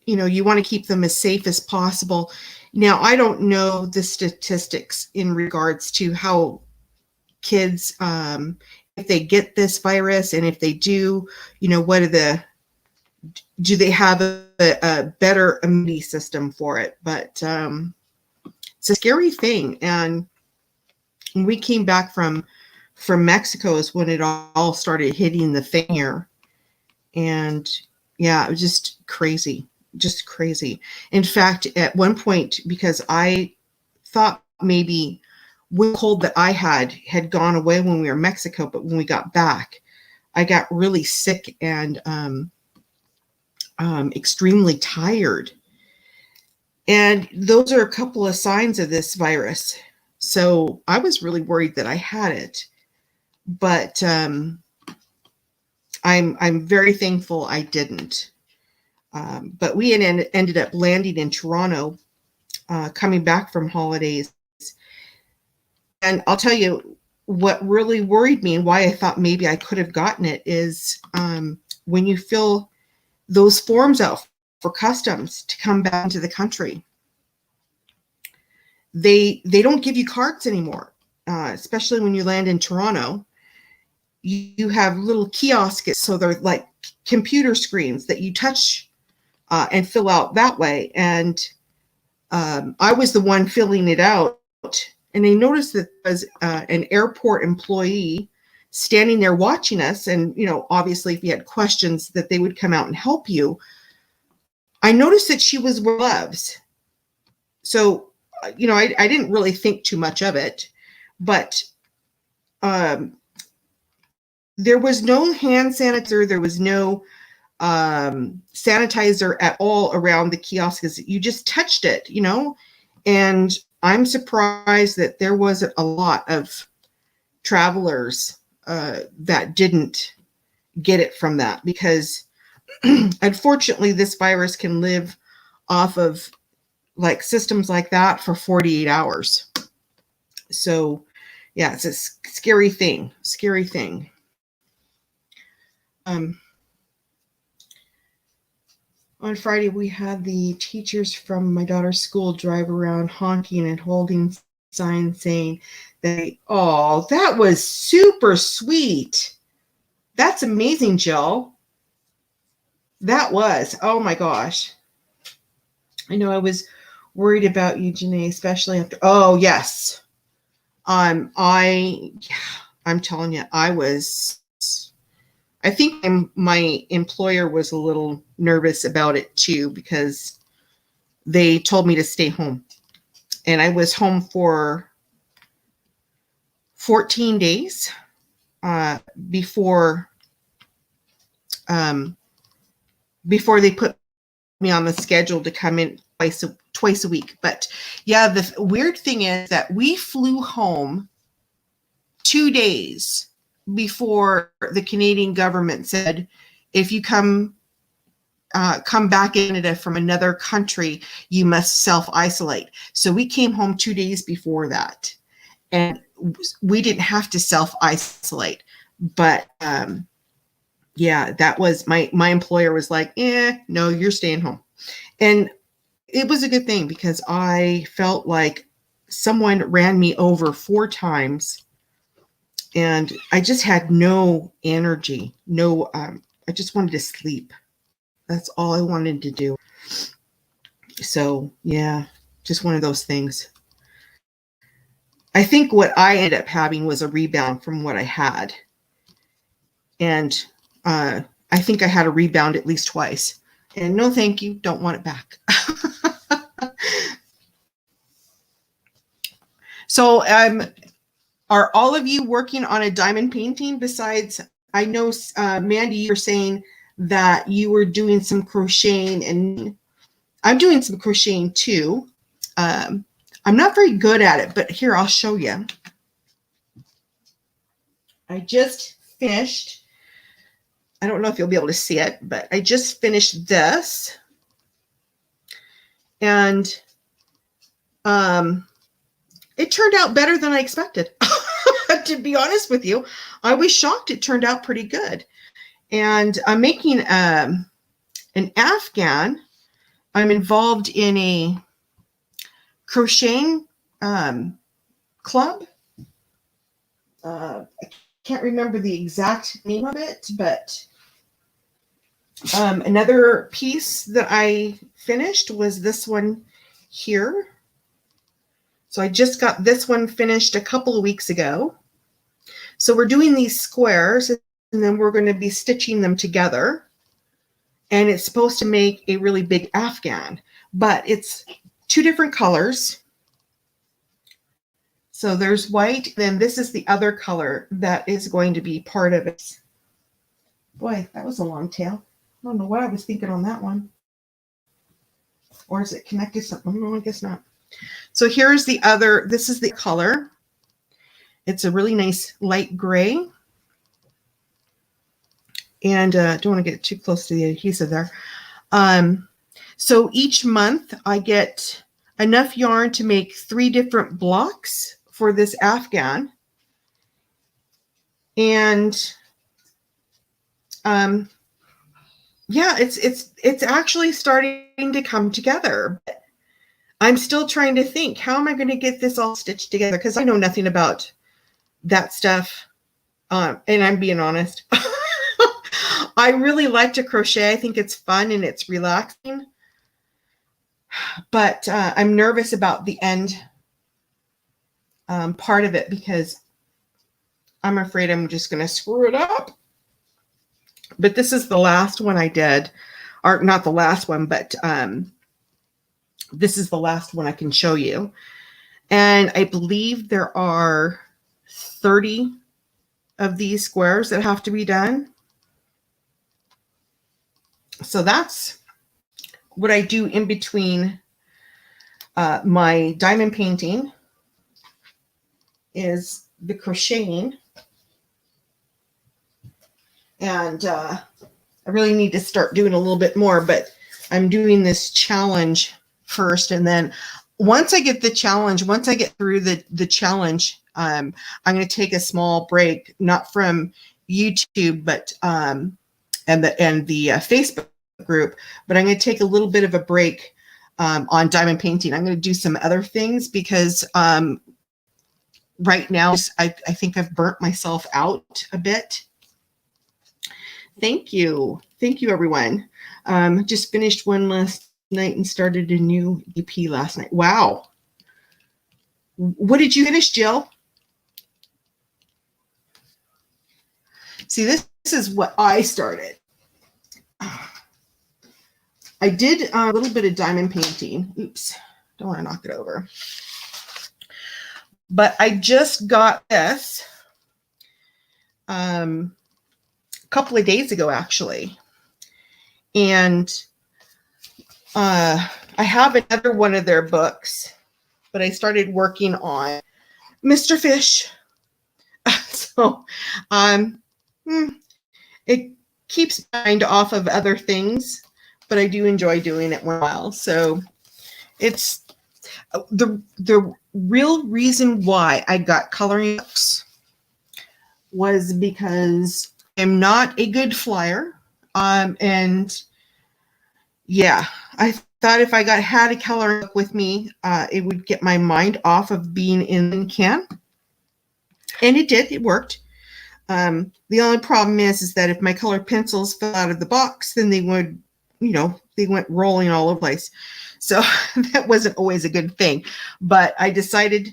you want to keep them as safe as possible. Now, I don't know the statistics in regards to how kids, if they get this virus, and if they do, what are do they have a better immunity system for it? But it's a scary thing. And when we came back from Mexico is when it all started hitting the fan here. And yeah, it was just crazy. In fact, at one point, because I thought maybe the cold that I had gone away when we were in Mexico, but when we got back, I got really sick and extremely tired. And those are a couple of signs of this virus. So I was really worried that I had it, but I'm very thankful I didn't. But we ended up landing in Toronto, coming back from holidays. And I'll tell you what really worried me and why I thought maybe I could have gotten it is when you fill those forms out for customs to come back into the country, they don't give you cards anymore, especially when you land in Toronto. You have little kiosks, so they're like computer screens that you touch and fill out that way. And I was the one filling it out, and they noticed that there was an airport employee standing there watching us. And obviously, if you had questions, that they would come out and help you. I noticed that she was wearing gloves, so I didn't really think too much of it, but there was no hand sanitizer. There was no sanitizer at all around the kiosks. You just touched it, and I'm surprised that there wasn't a lot of travelers that didn't get it from that, because unfortunately this virus can live off of like systems like that for 48 hours. So yeah, it's a scary thing. On Friday, we had the teachers from my daughter's school drive around honking and holding signs saying that, oh, that was super sweet. That's amazing, Jill. That was, oh my gosh. I know I was worried about you, Janae, especially after, oh yes. I'm telling you, I think my employer was a little nervous about it too, because they told me to stay home, and I was home for 14 days before they put me on the schedule to come in twice a week. But yeah, the weird thing is that we flew home 2 days before the Canadian government said, if you come back in Canada from another country, you must self-isolate. So we came home 2 days before that, and we didn't have to self-isolate. But yeah, that was my employer was like, no, you're staying home. And it was a good thing, because I felt like someone ran me over 4 times. And I just had no energy. I just wanted to sleep. That's all I wanted to do. So yeah, just one of those things. I think what I ended up having was a rebound from what I had. And I think I had a rebound at least twice. And no, thank you. Don't want it back. So are all of you working on a diamond painting? Besides, I know, Mandy, you were saying that you were doing some crocheting, and I'm doing some crocheting too. I'm not very good at it, but here, I'll show you. I just finished, I don't know if you'll be able to see it, but I just finished this. And it turned out better than I expected. To be honest with you, I was shocked. It turned out pretty good. And I'm making an Afghan I'm involved in a crocheting club. I can't remember the exact name of it, but another piece that I finished was this one here. So I just got this one finished a couple of weeks ago. So we're doing these squares, and then we're going to be stitching them together. And it's supposed to make a really big Afghan, but it's 2 different colors. So there's white, then this is the other color that is going to be part of it. Boy, that was a long tail. I don't know what I was thinking on that one. Or is it connected to something? No, I guess not. So here's the other, this is the color. It's a really nice light gray. And don't want to get too close to the adhesive there. So each month I get enough yarn to make 3 different blocks for this Afghan. And yeah, it's actually starting to come together. I'm still trying to think, how am I going to get this all stitched together? Because I know nothing about that stuff. And I'm being honest. I really like to crochet. I think it's fun and it's relaxing. But I'm nervous about the end part of it because I'm afraid I'm just going to screw it up. But this is the last one I did. Or not the last one, but this is the last one I can show you. And I believe there are 30 of these squares that have to be done. So that's what I do in between my diamond painting is the crocheting. And I really need to start doing a little bit more, but I'm doing this challenge first. And then once I get the challenge, once I get through the challenge, I'm going to take a small break, not from YouTube, but and the Facebook group, but I'm going to take a little bit of a break on diamond painting. I'm going to do some other things because right now I think I've burnt myself out a bit. Thank you. Thank you, everyone. Just finished one last night and started a new EP last night. Wow. What did you finish, Jill? See, this is what I started. I did a little bit of diamond painting. Oops, don't want to knock it over. But I just got this a couple of days ago, actually. And I have another one of their books, but I started working on Mr. Fish. So it keeps my mind off of other things, but I do enjoy doing it once in a while. So it's the real reason why I got coloring books was because I'm not a good flyer. And yeah, I thought if I had a coloring book with me, it would get my mind off of being in can. And it did, it worked. The only problem is that if my colored pencils fell out of the box, then they would, they went rolling all over the place. So that wasn't always a good thing. But I decided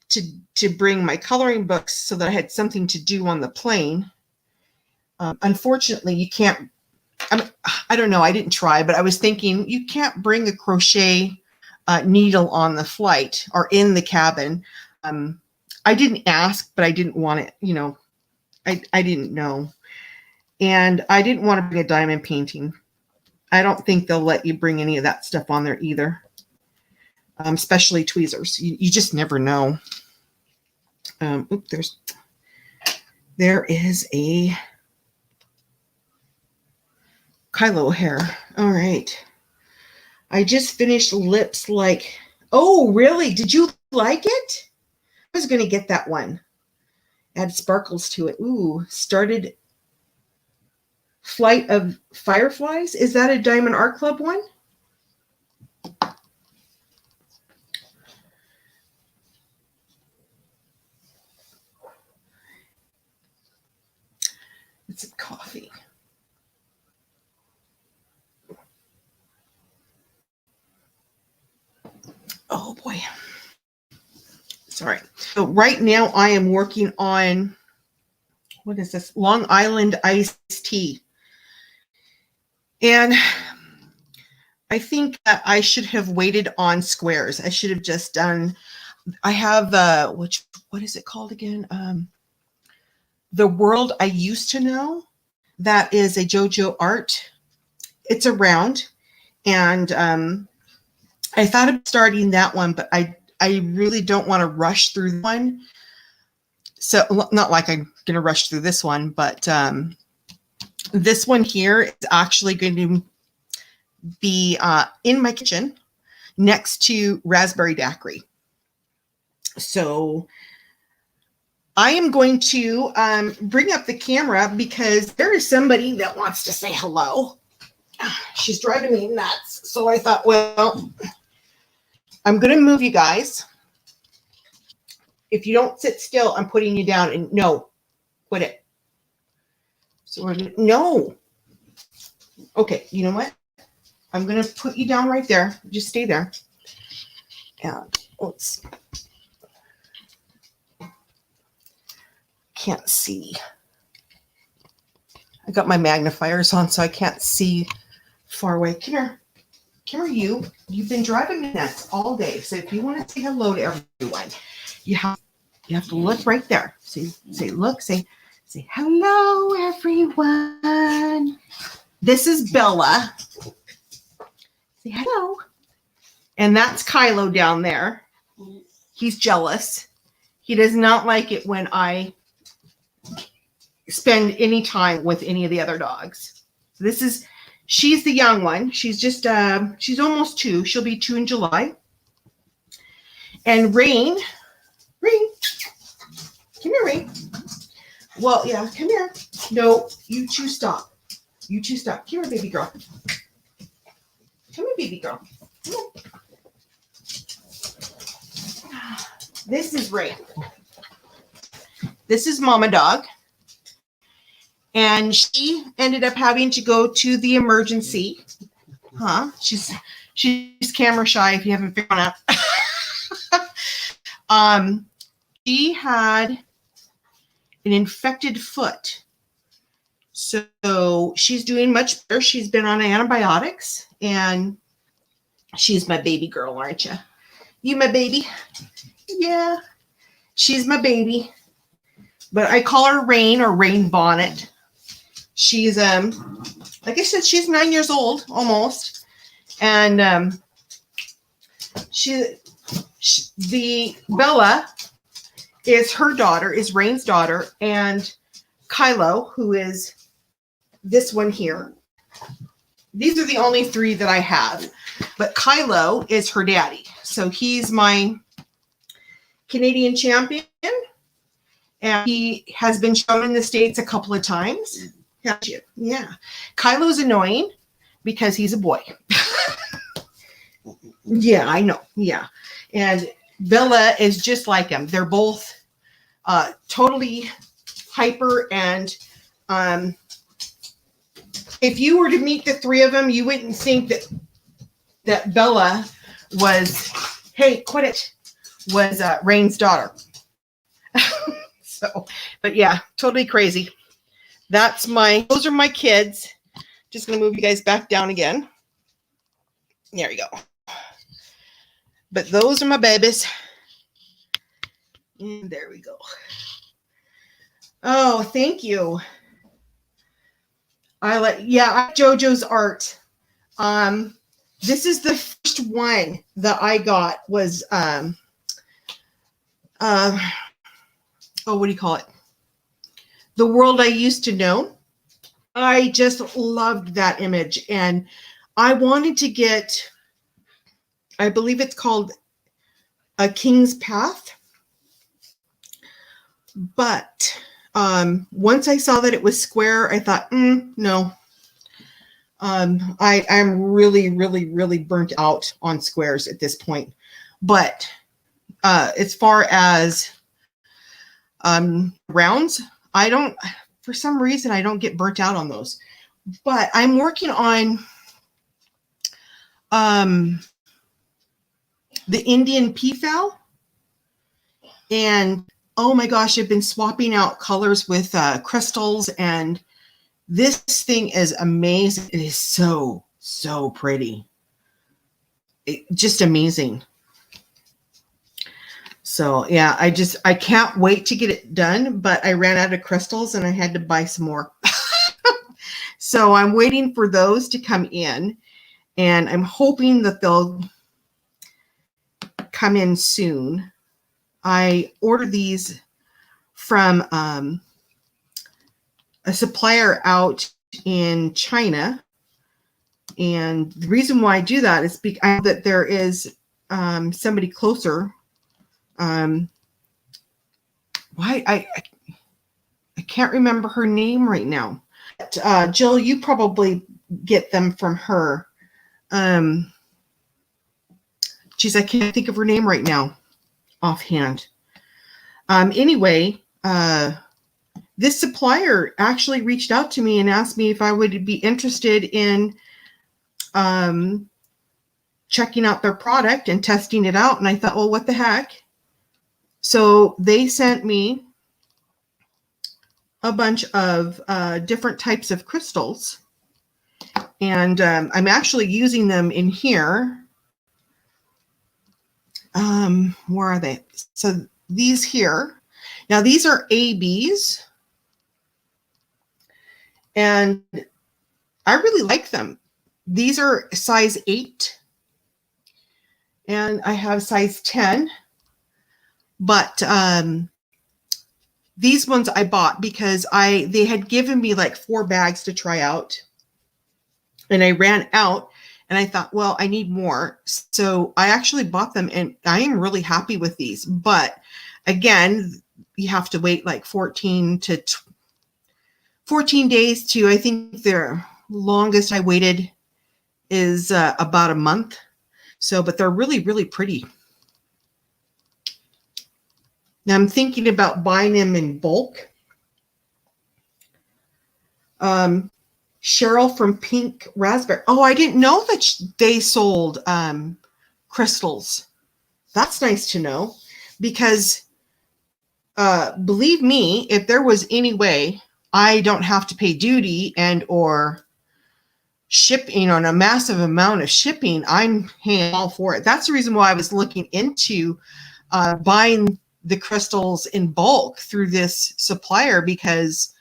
to bring my coloring books so that I had something to do on the plane. Unfortunately, you can't, I don't know, I didn't try, but I was thinking you can't bring a crochet needle on the flight or in the cabin. I didn't ask, but I didn't want it, I didn't know. And I didn't want to bring a diamond painting. I don't think they'll let you bring any of that stuff on there either. Especially tweezers. You just never know. There is a Kylo hair. All right. I just finished lips like, oh, really? Did you like it? I was going to get that one. Add sparkles to it. Ooh, started Flight of Fireflies. Is that a Diamond Art Club one? It's some coffee. Oh boy. Sorry. So right now I am working on, what is this? Long Island iced tea. And I think that I should have waited on squares. I should have just done, I have, what is it called again? The World I Used to Know. That is a JoJo art. It's around. And I thought of starting that one, but I really don't want to rush through one. So not like I'm going to rush through this one, but this one here is actually going to be in my kitchen next to raspberry daiquiri. So I am going to bring up the camera because there is somebody that wants to say hello. She's driving me nuts. So I thought, well, I'm going to move you guys. If you don't sit still, I'm putting you down. And no, quit it. So we're going to, no. Okay, you know what? I'm going to put you down right there. Just stay there. And let's, can't see. I got my magnifiers on, so I can't see far away. Come here. Come here, you. You've been driving me nuts all day. So if you want to say hello to everyone, you have to look right there. Say look, say hello, everyone. This is Bella. Say hello. And that's Kylo down there. He's jealous. He does not like it when I spend any time with any of the other dogs. She's the young one. She's just, she's almost 2. She'll be 2 in July. And Rain, come here, Rain. Well, yeah, come here. No, you two stop. You two stop. Come here, baby girl. Come here, baby girl. Come on. This is Rain. This is Mama Dog. And she ended up having to go to the emergency. She's camera shy if you haven't figured it out. She had an infected foot. So she's doing much better. She's been on antibiotics and she's my baby girl, aren't you? You my baby? Yeah, she's my baby. But I call her Rain or Rain Bonnet. She's, like I said, she's 9 years old almost. And the Bella is her daughter, is Rain's daughter, and Kylo, who is this one here. These are the only 3 that I have. But Kylo is her daddy. So he's my Canadian champion. And he has been shown in the States a couple of times. Yeah. Kylo's annoying because he's a boy. Yeah, I know. Yeah. And Bella is just like him. They're both totally hyper. And if you were to meet the 3 of them, you wouldn't think that Bella was, hey, quit it, was Rain's daughter. So, but yeah, totally crazy. Those are my kids. Just going to move you guys back down again. There you go. But those are my babies. And there we go. Oh, thank you. I like JoJo's art. This is the first one that I got was, what do you call it? The World I Used to Know. I just loved that image. And I wanted to get, I believe it's called A King's Path. But once I saw that it was square, I thought, no. I'm really, really, really burnt out on squares at this point. But as far as rounds, for some reason, I don't get burnt out on those. But I'm working on the Indian peafowl. And oh my gosh, I've been swapping out colors with crystals, and this thing is amazing. It is so, so pretty. Just amazing. So yeah, I can't wait to get it done, but I ran out of crystals and I had to buy some more. So I'm waiting for those to come in, and I'm hoping that they'll come in soon. I ordered these from a supplier out in China. And the reason why I do that is because I know that there is somebody closer. Why I can't remember her name right now. But, Jill, you probably get them from her. Geez, I can't think of her name right now offhand. Anyway, this supplier actually reached out to me and asked me if I would be interested in checking out their product and testing it out. And I thought, well, what the heck? So they sent me a bunch of different types of crystals. And I'm actually using them in here. Where are they? So these here. Now these are ABs. And I really like them. These are size 8. And I have size 10. But these ones I bought because they had given me like 4 bags to try out. And I ran out and I thought, well, I need more. So I actually bought them and I am really happy with these. But again, you have to wait like 14 days to, I think the longest I waited is about a month. So, but they're really, really pretty. Now I'm thinking about buying them in bulk. Cheryl from Pink Raspberry. Oh, I didn't know that they sold crystals. That's nice to know, because believe me, if there was any way I don't have to pay duty and or shipping on a massive amount of shipping, I'm all for it. That's the reason why I was looking into buying the crystals in bulk through this supplier, because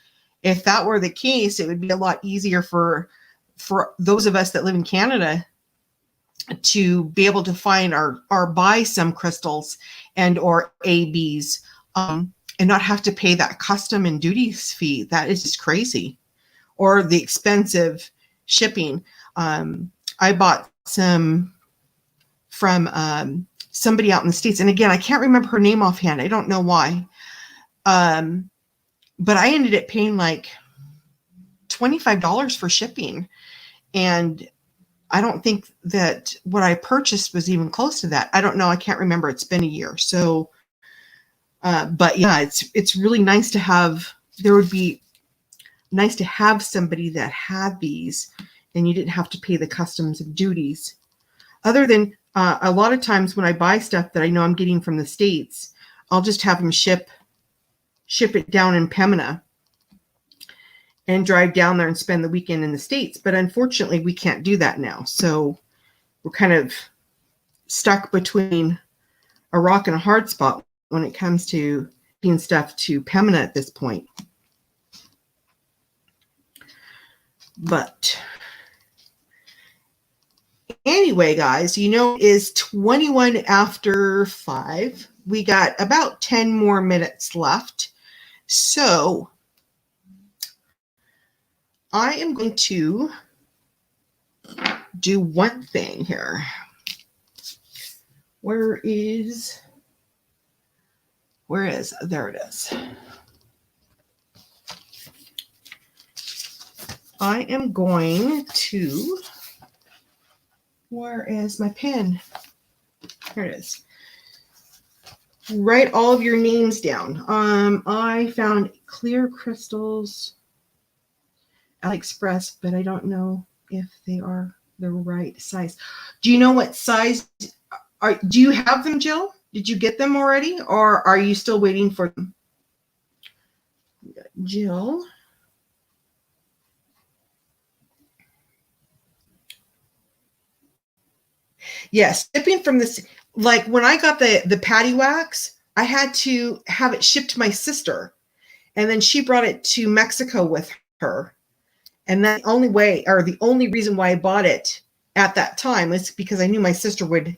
if that were the case, it would be a lot easier for those of us that live in Canada to be able to find or buy some crystals and or ABs and not have to pay that custom and duties fee. That is just crazy. Or the expensive shipping. I bought some from somebody out in the States. And again, I can't remember her name offhand. I don't know why. But I ended up paying like $25 for shipping. And I don't think that what I purchased was even close to that. I don't know. I can't remember. It's been a year. So, but yeah, it's really nice to have, there would be nice to have somebody that had these and you didn't have to pay the customs and duties. Other than a lot of times when I buy stuff that I know I'm getting from the States, I'll just have them ship it down in Pembina and drive down there and spend the weekend in the States. But unfortunately, we can't do that now. So we're kind of stuck between a rock and a hard spot when it comes to being stuff to Pembina at this point. But anyway, guys, it is 21 after 5. We got about 10 more minutes left. So I am going to do one thing here. There it is. I am going to, where is my pen? Here it is. Write all of your names down. I found clear crystals. AliExpress, but I don't know if they are the right size. Do you know what size do you have them, Jill? Did you get them already, or are you still waiting for them? Jill? Yes, shipping from this, like when I got the patty wax, I had to have it shipped to my sister, and then she brought it to Mexico with her. And that the only way, or the only reason why I bought it at that time is because I knew my sister would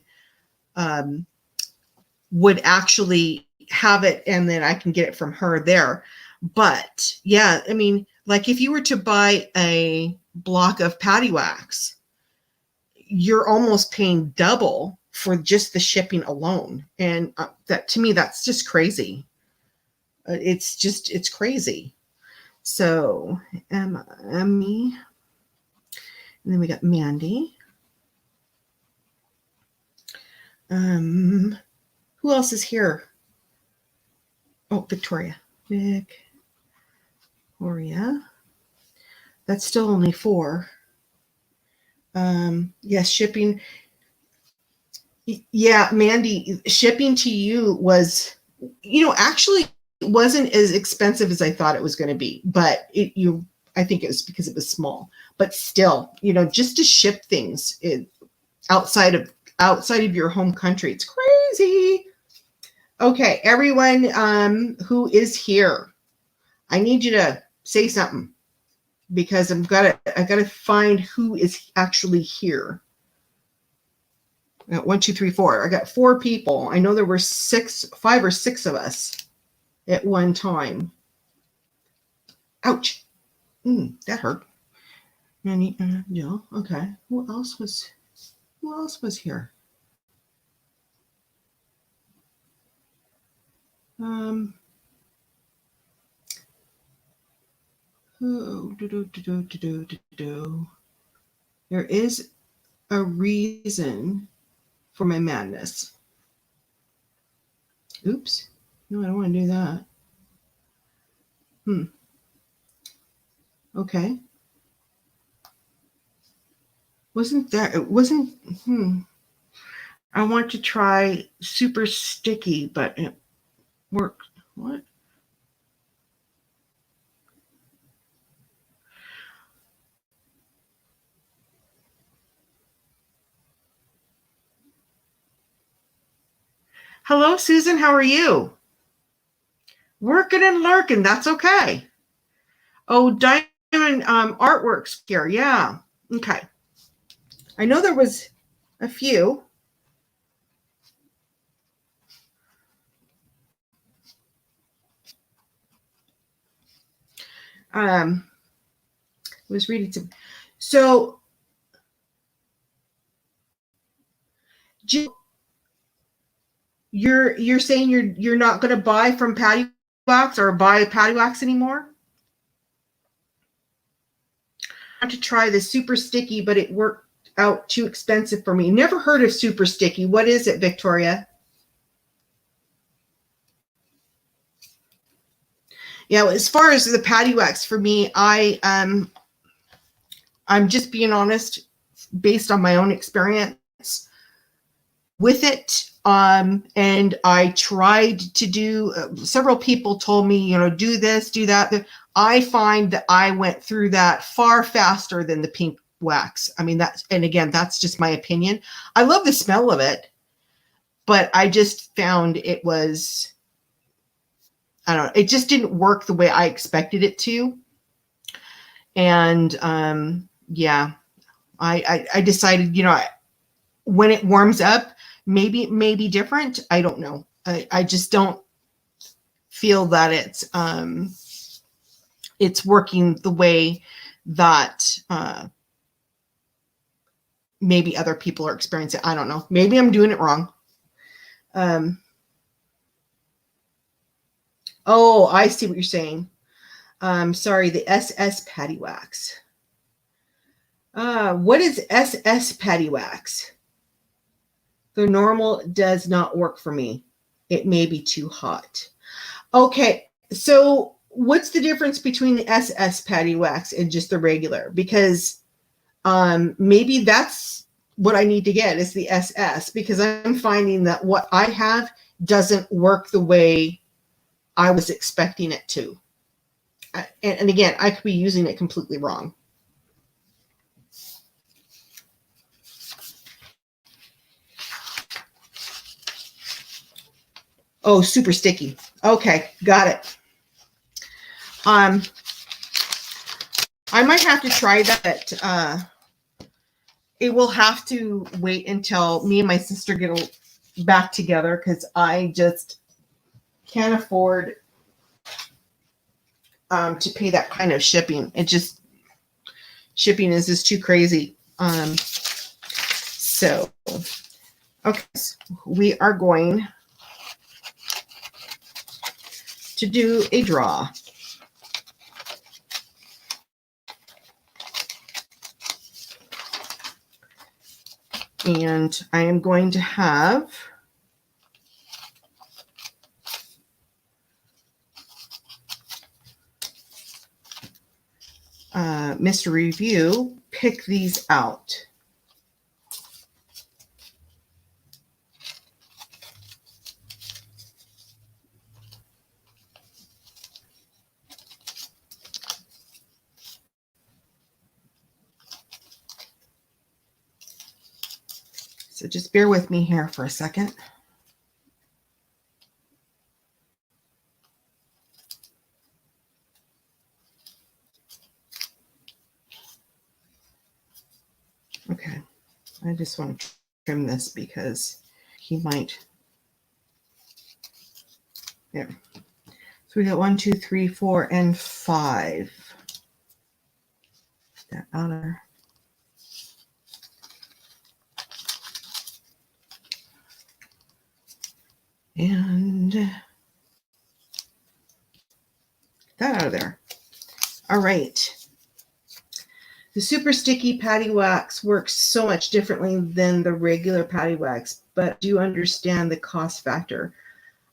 actually have it, and then I can get it from her there. But yeah, I mean, like if you were to buy a block of patty wax, you're almost paying double for just the shipping alone. And that, to me, that's just crazy. It's crazy. So Emmy, and then we got Mandy. Who else is here? Oh, Victoria. Victoria. That's still only 4. Yes, shipping. Yeah, Mandy, shipping to you was, actually it wasn't as expensive as I thought it was going to be, but I think it was because it was small, but still, just to ship things outside of your home country, it's crazy. Okay, everyone who is here, I need you to say something, because I gotta find who is actually here. I got 1, 2, 3, 4. I got 4 people. I know there were 5 or 6 of us at one time. Ouch. That hurt. Yeah. Okay. Who else was here? There is a reason for my madness. Oops. No, I don't want to do that. Okay. It wasn't, I want to try super sticky, but it worked. What? Hello, Susan. How are you? Working and lurking. That's okay. Oh, Diamond Artworks here. Yeah. Okay. I know there was a few. Was reading some. So, Jill, you're saying you're not going to buy from Patty Wax or buy Patty Wax anymore? I want to try the super sticky, but it worked out too expensive for me. Never heard of super sticky. What is it, Victoria? Yeah, as far as the Patty Wax, for me, I'm just being honest, based on my own experience with it. And I tried to do, several people told me, do this, do that. I find that I went through that far faster than the pink wax. I mean, and again, that's just my opinion. I love the smell of it, but I just found it was, I don't know, it just didn't work the way I expected it to. And yeah, I decided, when it warms up, maybe it may be different. I don't know. I just don't feel that it's working the way that maybe other people are experiencing it. I don't know. Maybe I'm doing it wrong. Oh, I see what you're saying. Sorry, the SS Patty Wax. What is SS Patty Wax? The normal does not work for me. It may be too hot. Okay, so what's the difference between the SS patty wax and just the regular? Because maybe that's what I need to get is the SS, because I'm finding that what I have doesn't work the way I was expecting it to. And again, I could be using it completely wrong. Oh, super sticky. Okay, got it. I might have to try that. It will have to wait until me and my sister get back together, because I just can't afford to pay that kind of shipping. Shipping is just too crazy. So, okay, so we are going to do a draw. And I am going to have Mr. Review pick these out. So just bear with me here for a second. Okay, I just want to trim this because he might. There. So we got 1, 2, 3, 4, and 5. Get that out of there. And that out of there. All right. The super sticky patty wax works so much differently than the regular patty wax, but do understand the cost factor.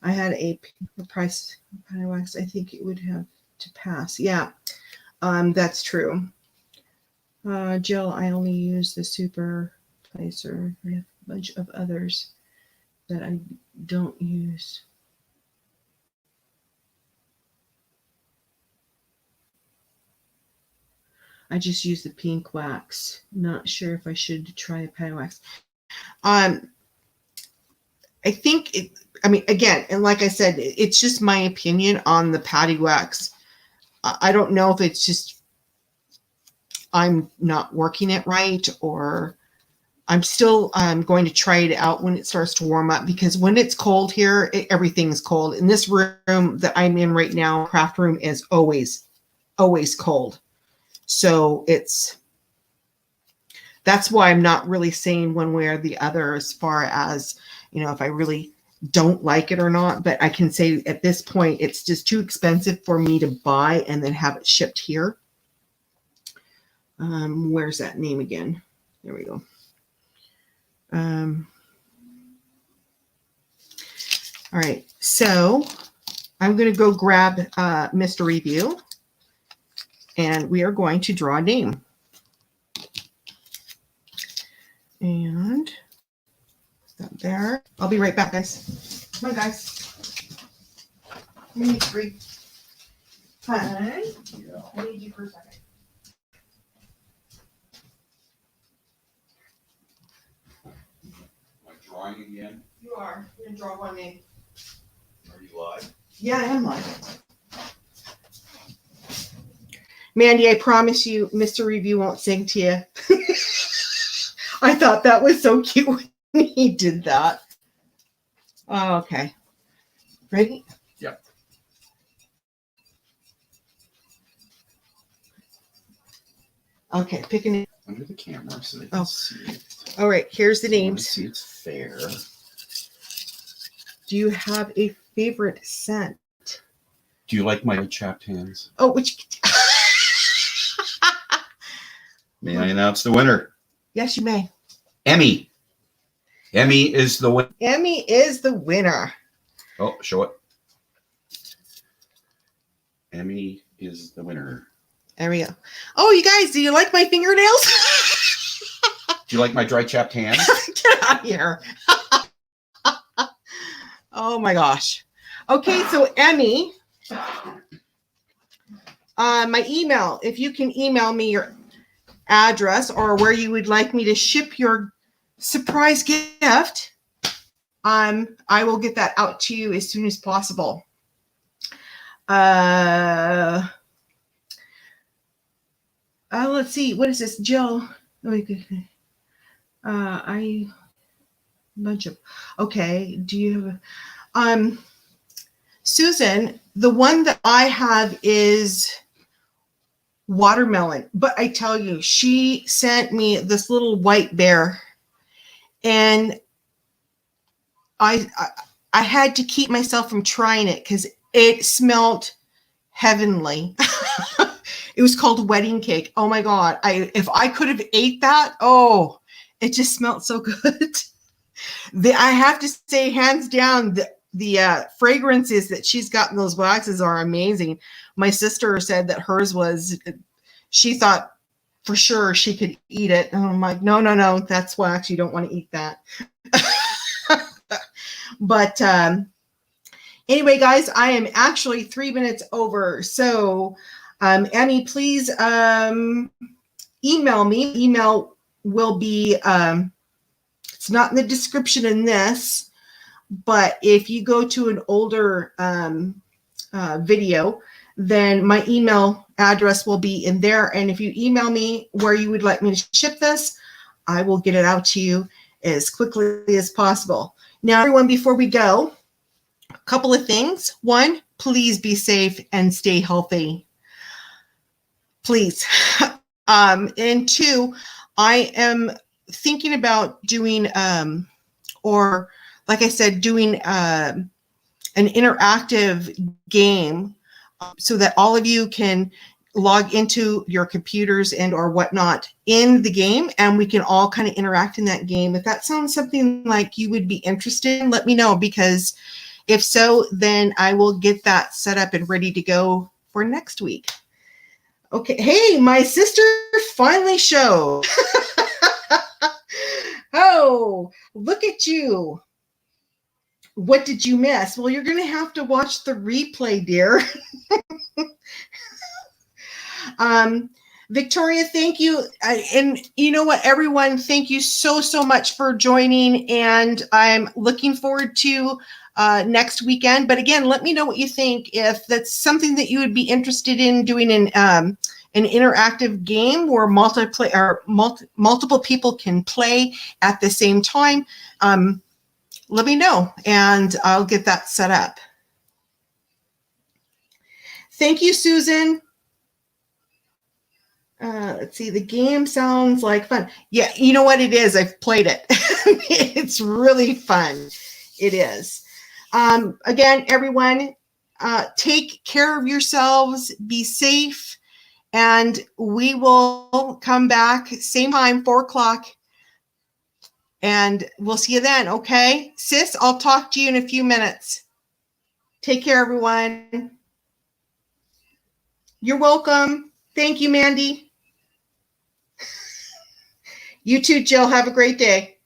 I had a price patty wax. I think it would have to pass. Yeah, that's true. Jill, I only use the super placer. I have a bunch of others that I don't use. I just use the pink wax. Not sure if I should try a patty wax. I think it, I mean, again, and like I said, it's just my opinion on the patty wax. I don't know if it's just I'm not working it right, or I'm still going to try it out when it starts to warm up, because when it's cold here, everything's cold. In this room that I'm in right now, craft room is always cold. So that's why I'm not really saying one way or the other as far as, if I really don't like it or not. But I can say at this point, it's just too expensive for me to buy and then have it shipped here. Where's that name again? There we go. All right, so I'm going to go grab Mr. Review, and we are going to draw a name. And that there. I'll be right back, guys. Come on, guys. We need 3. Hi. Yeah. I need you for a second. Drawing again? You are. You're going to draw one name. Are you live? Yeah, I am live. Mandy, I promise you, Mr. Review won't sing to you. I thought that was so cute when he did that. Oh, okay. Ready? Yep. Okay, pick a name. Under the camera so they can see it. All right, here's the names. See, it's fair. Do you have a favorite scent? Do you like my chapped hands? Oh, which? May I announce the winner? Yes, you may. Emmy. Emmy is the winner. Emmy is the winner. Oh, show it. Emmy is the winner. There we go. Oh, you guys, do you like my fingernails? Do you like my dry chapped hands? Get out of here. Oh my gosh. Okay, so Emmy, my email, if you can email me your address or where you would like me to ship your surprise gift, I will get that out to you as soon as possible. Let's see. What is this, Jill? Okay. Do you have Susan? The one that I have is watermelon, but I tell you, she sent me this little white bear, and I had to keep myself from trying it because it smelled heavenly. It was called wedding cake. Oh my God. If I could have ate that, oh, it just smelled so good. I have to say, hands down, the fragrances that she's got in those waxes are amazing. My sister said that hers was, she thought for sure she could eat it. And I'm like, no, that's wax. You don't want to eat that. But anyway, guys, I am actually 3 minutes over. So Emmy, please email me. Email will be, it's not in the description in this, but if you go to an older video, then my email address will be in there. And if you email me where you would like me to ship this, I will get it out to you as quickly as possible. Now, everyone, before we go, a couple of things. One, please be safe and stay healthy. Please. And two, I am thinking about doing, or like I said, doing an interactive game so that all of you can log into your computers and or whatnot in the game, and we can all kind of interact in that game. If that sounds something like you would be interested in, let me know, because if so, then I will get that set up and ready to go for next week. Okay. Hey, my sister finally showed. Oh, look at you. What did you miss? Well, you're going to have to watch the replay, dear. Victoria, thank you. And you know what, everyone, thank you so much for joining. And I'm looking forward to next weekend. But again, let me know what you think. If that's something that you would be interested in doing an interactive game where multiple people can play at the same time, let me know and I'll get that set up. Thank you, Susan. Let's see, the game sounds like fun. Yeah, you know what it is? I've played it. It's really fun. It is. Again, everyone, take care of yourselves, be safe, and we will come back same time, 4 o'clock, and we'll see you then, okay? Sis, I'll talk to you in a few minutes. Take care, everyone. You're welcome. Thank you, Mandy. You too, Jill. Have a great day.